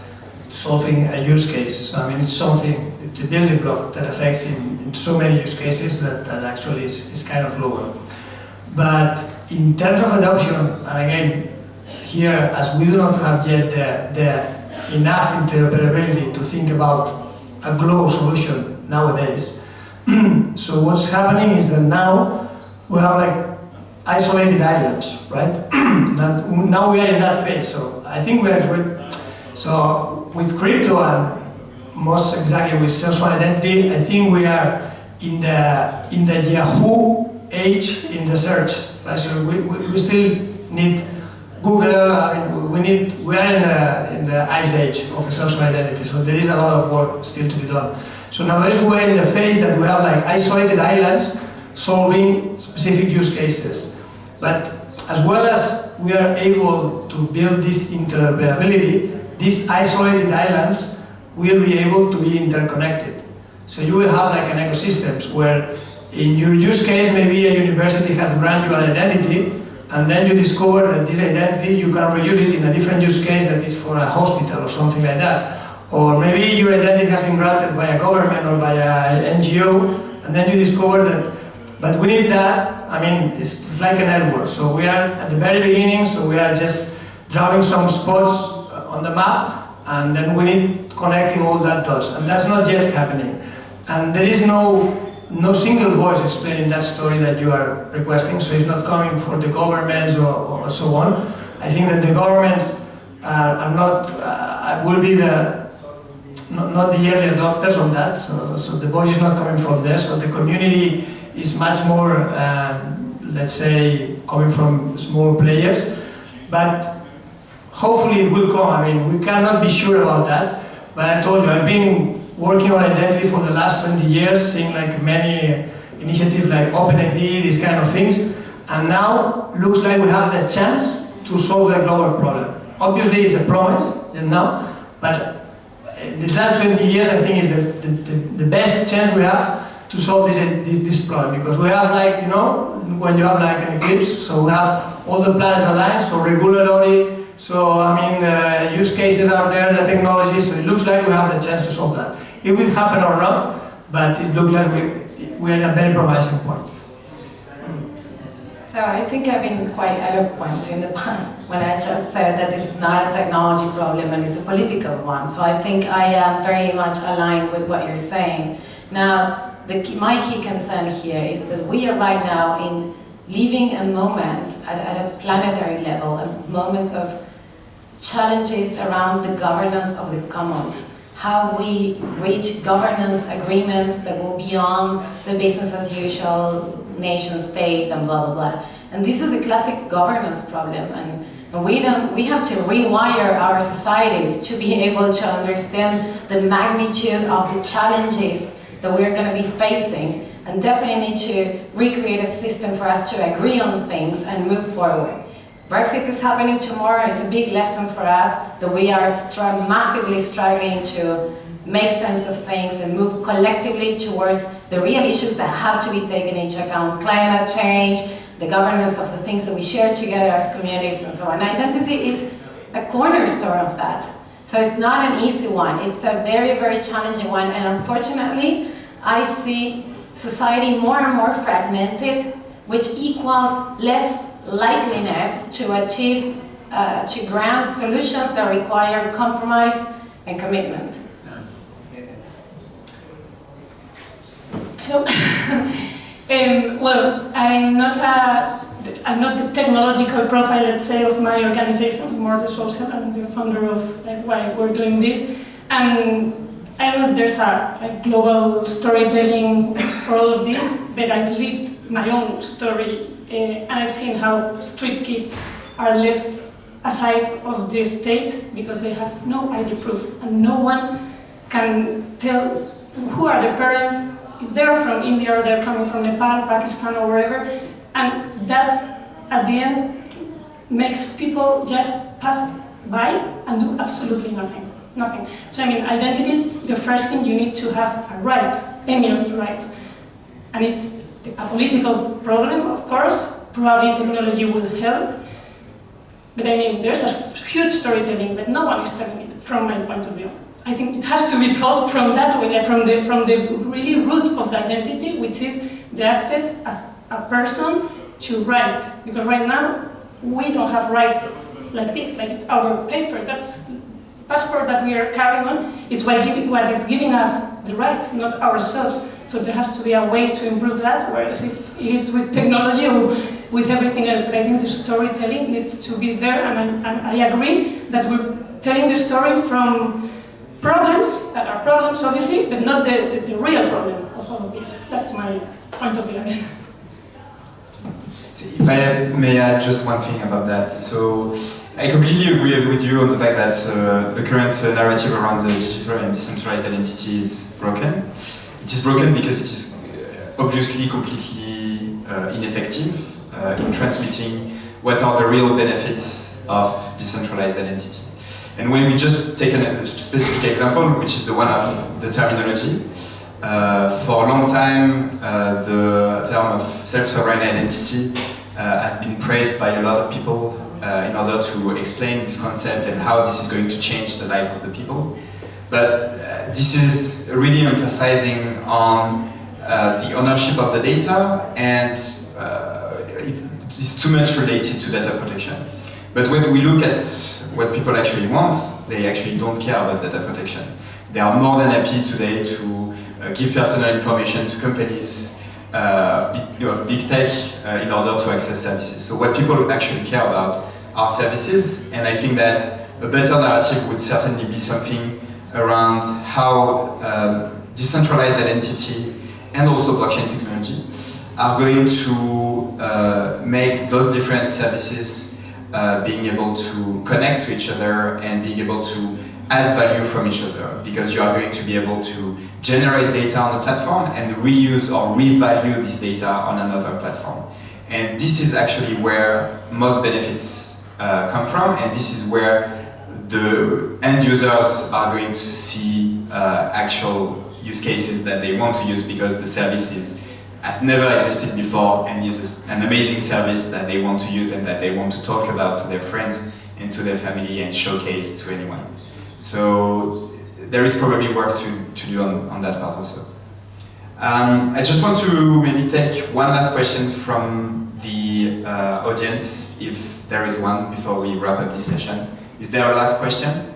solving a use case. So, I mean, it's a building block that affects in so many use cases that actually is kind of global. But in terms of adoption, and again, here, as we do not have yet the enough interoperability to think about a global solution nowadays. So what's happening is that now we have like isolated islands, right? Now we are in that phase. So I think so with crypto and most exactly with social identity, I think we are in the Yahoo age in the search. Right? So we still need Google. I mean, we are in the ice age of the social identity. So there is a lot of work still to be done. So nowadays we're in the phase that we have like isolated islands solving specific use cases. But as well as we are able to build this interoperability, these isolated islands will be able to be interconnected. So you will have like an ecosystem where in your use case, maybe a university has granted you an identity, and then you discover that this identity, you can reuse it in a different use case that is for a hospital or something like that. Or maybe your identity has been granted by a government or by an NGO, and then you discover that, but we need that. I mean, it's like a network. So we are at the very beginning, so we are just drawing some spots on the map, and then we need connecting all that dots, and that's not yet happening. And there is no single voice explaining that story that you are requesting, so it's not coming for the governments or so on. I think that the governments are not, will be not the early adopters on that, so the voice is not coming from there, so the community is much more, let's say, coming from small players, but hopefully it will come. I mean, we cannot be sure about that, but I told you, I've been working on identity for the last 20 years, seeing like many initiatives like OpenID, these kind of things, and now looks like we have the chance to solve the global problem. Obviously it's a promise, now, but in the last 20 years I think is the best chance we have to solve this problem, because we have like, you know, when you have like an eclipse, so we have all the planets aligned, so regularly. So, I mean, use cases are there, the technology, so it looks like we have the chance to solve that. It will happen or not, but it looks like we're in a very promising point. So I think I've been quite eloquent in the past when I just said that this is not a technology problem and it's a political one. So I think I am very much aligned with what you're saying. Now, my key concern here is that we are right now living a moment at a planetary level, a moment of challenges around the governance of the commons, how we reach governance agreements that go beyond the business as usual, nation state and blah blah blah. And this is a classic governance problem, and we have to rewire our societies to be able to understand the magnitude of the challenges that we're going to be facing, and definitely need to recreate a system for us to agree on things and move forward. Brexit is happening tomorrow. It's a big lesson for us that we are massively struggling to make sense of things and move collectively towards the real issues that have to be taken into account. Climate change, the governance of the things that we share together as communities and so on. Identity is a cornerstone of that. So it's not an easy one. It's a very, very challenging one. And unfortunately, I see society more and more fragmented, which equals less likeliness to achieve, to grant solutions that require compromise and commitment. Well, I'm not the technological profile, let's say, of my organization, more the social. I'm the founder of why we're doing this. And I don't know if there's a global storytelling for all of this, but I've lived my own story, and I've seen how street kids are left aside of the state because they have no ID proof, and no one can tell who are the parents, if they're from India or they're coming from Nepal, Pakistan or wherever, and that at the end makes people just pass by and do absolutely nothing. So I mean, identity is the first thing you need to have a right, any of the rights. And it's a political problem, of course, probably technology will help, but I mean, there's a huge storytelling, but no one is telling it from my point of view. I think it has to be told from that way, from the really root of the identity, which is the access as a person to rights. Because right now, we don't have rights like this, like it's our paper, that's passport that we are carrying on, it's what is giving us the rights, not ourselves. So there has to be a way to improve that, whereas if it's with technology or with everything else, but I think the storytelling needs to be there, and I agree that we're telling the story from problems, that are problems obviously, but not the real problem of all of this. That's my point of view again. If I may add just one thing about that. So I completely agree with you on the fact that the current narrative around the digital and decentralized identity is broken. It is broken because it is obviously completely ineffective in transmitting what are the real benefits of decentralized identity. And when we just take a specific example, which is the one of the terminology, for a long time the term of self-sovereign identity has been praised by a lot of people in order to explain this concept and how this is going to change the life of the people. But this is really emphasizing on the ownership of the data, and it is too much related to data protection. But when we look at what people actually want, they actually don't care about data protection. They are more than happy today to give personal information to companies of big tech in order to access services. So what people actually care about are services, and I think that a better narrative would certainly be something around how decentralized identity and also blockchain technology are going to make those different services being able to connect to each other and being able to add value from each other, because you are going to be able to generate data on the platform and reuse or revalue this data on another platform. And this is actually where most benefits come from, and this is where the end users are going to see actual use cases that they want to use, because the service has never existed before and is an amazing service that they want to use and that they want to talk about to their friends and to their family and showcase to anyone. So there is probably work to do on that part also. I just want to maybe take one last question from the audience, if there is one, before we wrap up this session. Is there a last question?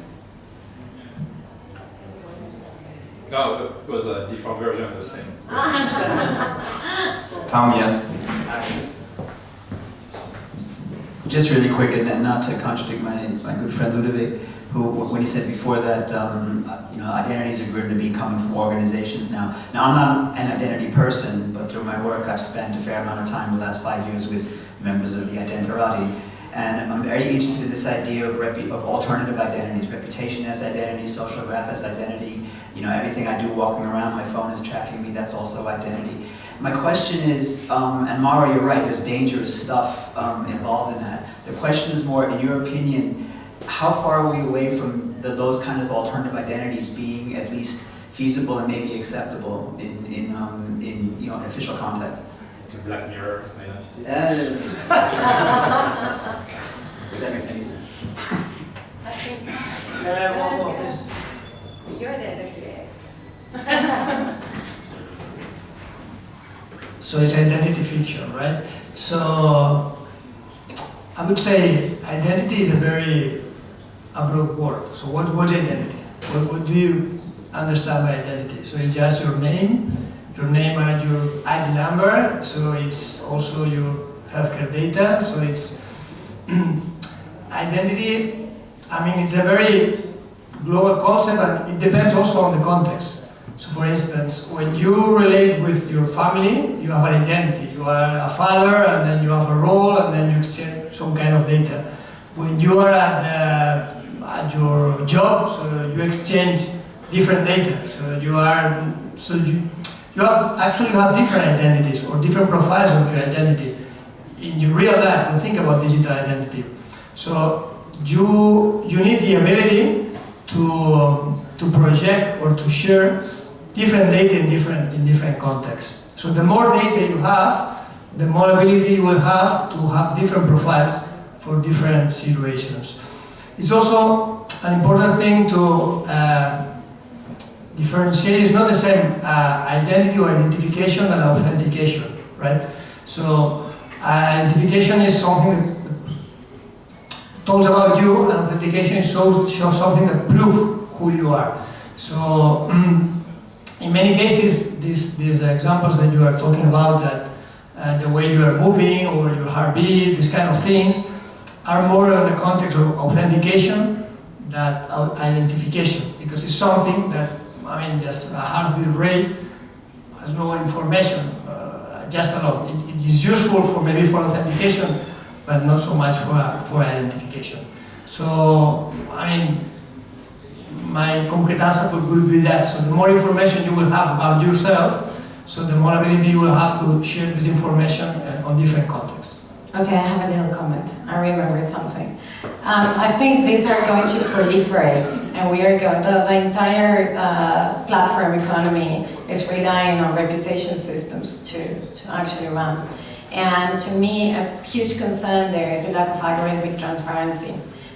No, it was a different version of the same. Tom, yes. Just really quick, and not to contradict my good friend Ludovic, who, when he said before that identities are going to be coming from organizations now. Now, I'm not an identity person, but through my work, I've spent a fair amount of time in the last 5 years with members of the Identirati. And I'm very interested in this idea of alternative identities, reputation as identity, social graph as identity. You know, everything I do walking around, my phone is tracking me, that's also identity. My question is, and Mara, you're right, there's dangerous stuff involved in that. The question is more, in your opinion, how far are we away from those kind of alternative identities being at least feasible and maybe acceptable in an official context? Black Mirror identity. That makes any sense. I think you're the identity expert. So it's identity fiction, right? So I would say identity is a very broad word. So what's identity? What do you understand by identity? So it's just your name and your ID number. So it's also your healthcare data. So it's identity. I mean, it's a very global concept, and it depends also on the context. So So for instance, when you relate with your family, you have an identity. You are a father, and then you have a role, and then you exchange some kind of data. When you are at your job, so you exchange different data. So you have different identities or different profiles of your identity in your real life. Don't think about digital identity. So you need the ability to project or to share different data in different contexts. So the more data you have, the more ability you will have to have different profiles for different situations. It's also an important thing to differentiate. It's not the same identity or identification and authentication, right? So identification is something that talks about you, and authentication shows something that proves who you are. So in many cases, these examples that you are talking about, that the way you are moving or your heartbeat, these kind of things, are more in the context of authentication than identification, because it's something that, I mean, just a heartbeat rate has no information, just alone. It is useful for maybe for authentication, but not so much for identification. So, I mean, my concrete answer would be that. So the more information you will have about yourself, so the more ability you will have to share this information on different contexts. Okay, I have a little comment. I remember something. I think these are going to proliferate, and we are going. The entire platform economy is relying on reputation systems to actually run. And to me, a huge concern there is a lack of algorithmic transparency.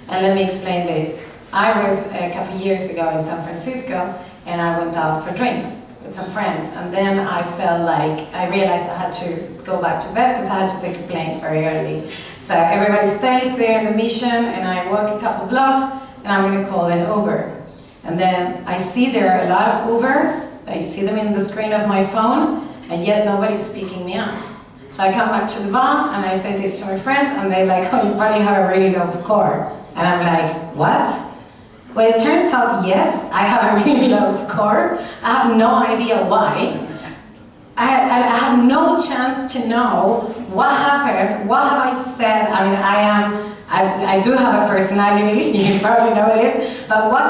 And let me explain this. I was a couple of years ago in San Francisco, and I went out for drinks with some friends, and then I felt like I realized I had to go back to bed because I had to take a plane very early. So everybody stays there in the mission, and I walk a couple blocks, and I'm going to call an Uber. And then I see there are a lot of Ubers. I see them in the screen of my phone, and yet nobody's picking me up. So I come back to the bar, and I say this to my friends, and they're like, oh, you probably have a really low score. And I'm like, what? Well, it turns out, yes, I have a really low score. I have no idea why. I have no chance to know what happened, what have I said. I mean, I do have a personality, you probably know it is, but what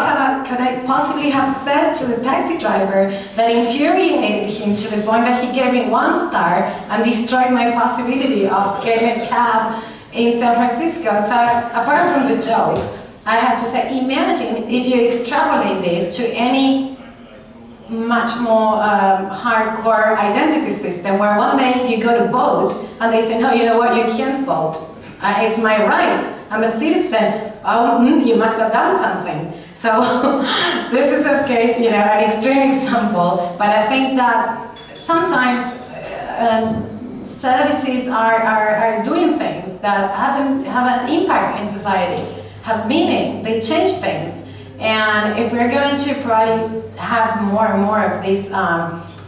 could I possibly have said to the taxi driver that infuriated him to the point that he gave me 1 star and destroyed my possibility of getting a cab in San Francisco? So apart from the joke, I have to say, imagine if you extrapolate this to any much more hardcore identity system, where one day you go to vote and they say, no, you know what, you can't vote. It's my right. I'm a citizen. Oh, you must have done something. So this is a case, you know, an extreme example, but I think that sometimes services are doing things that have an impact in society, have meaning, they change things. And if we're going to probably have more and more of these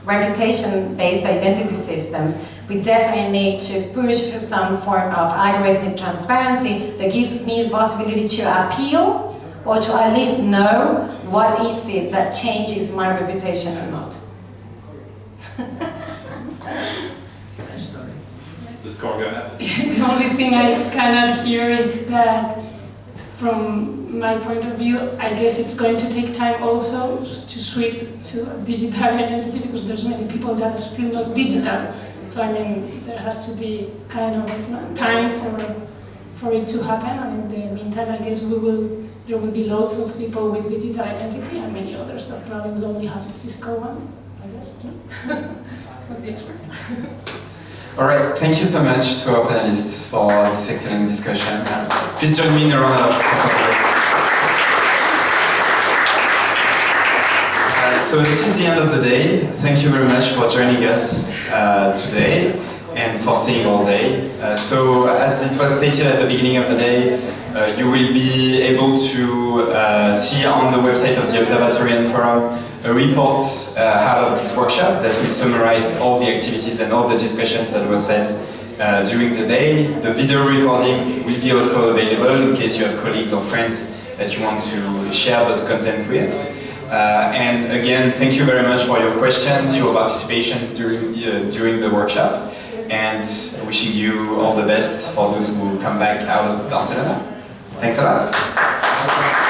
reputation-based identity systems, we definitely need to push for some form of algorithmic transparency that gives me the possibility to appeal or to at least know what is it that changes my reputation or not. The score, go ahead. The only thing I cannot hear is that, from my point of view, I guess it's going to take time also to switch to digital identity, because there's many people that are still not digital. So I mean, there has to be kind of time for it to happen, and in the meantime, I guess there will be lots of people with digital identity and many others that probably will only have the physical one, I guess. Not the expert. All right, thank you so much to our panelists for this excellent discussion. Please join me in a round of applause. So this is the end of the day. Thank you very much for joining us today and for staying all day. So as it was stated at the beginning of the day, you will be able to see on the website of the Observatory and Forum a report out of this workshop that will summarize all the activities and all the discussions that were said during the day. The video recordings will be also available in case you have colleagues or friends that you want to share this content with. And again, thank you very much for your questions, your participations during the workshop, and wishing you all the best for those who come back out of Barcelona. Thanks a lot.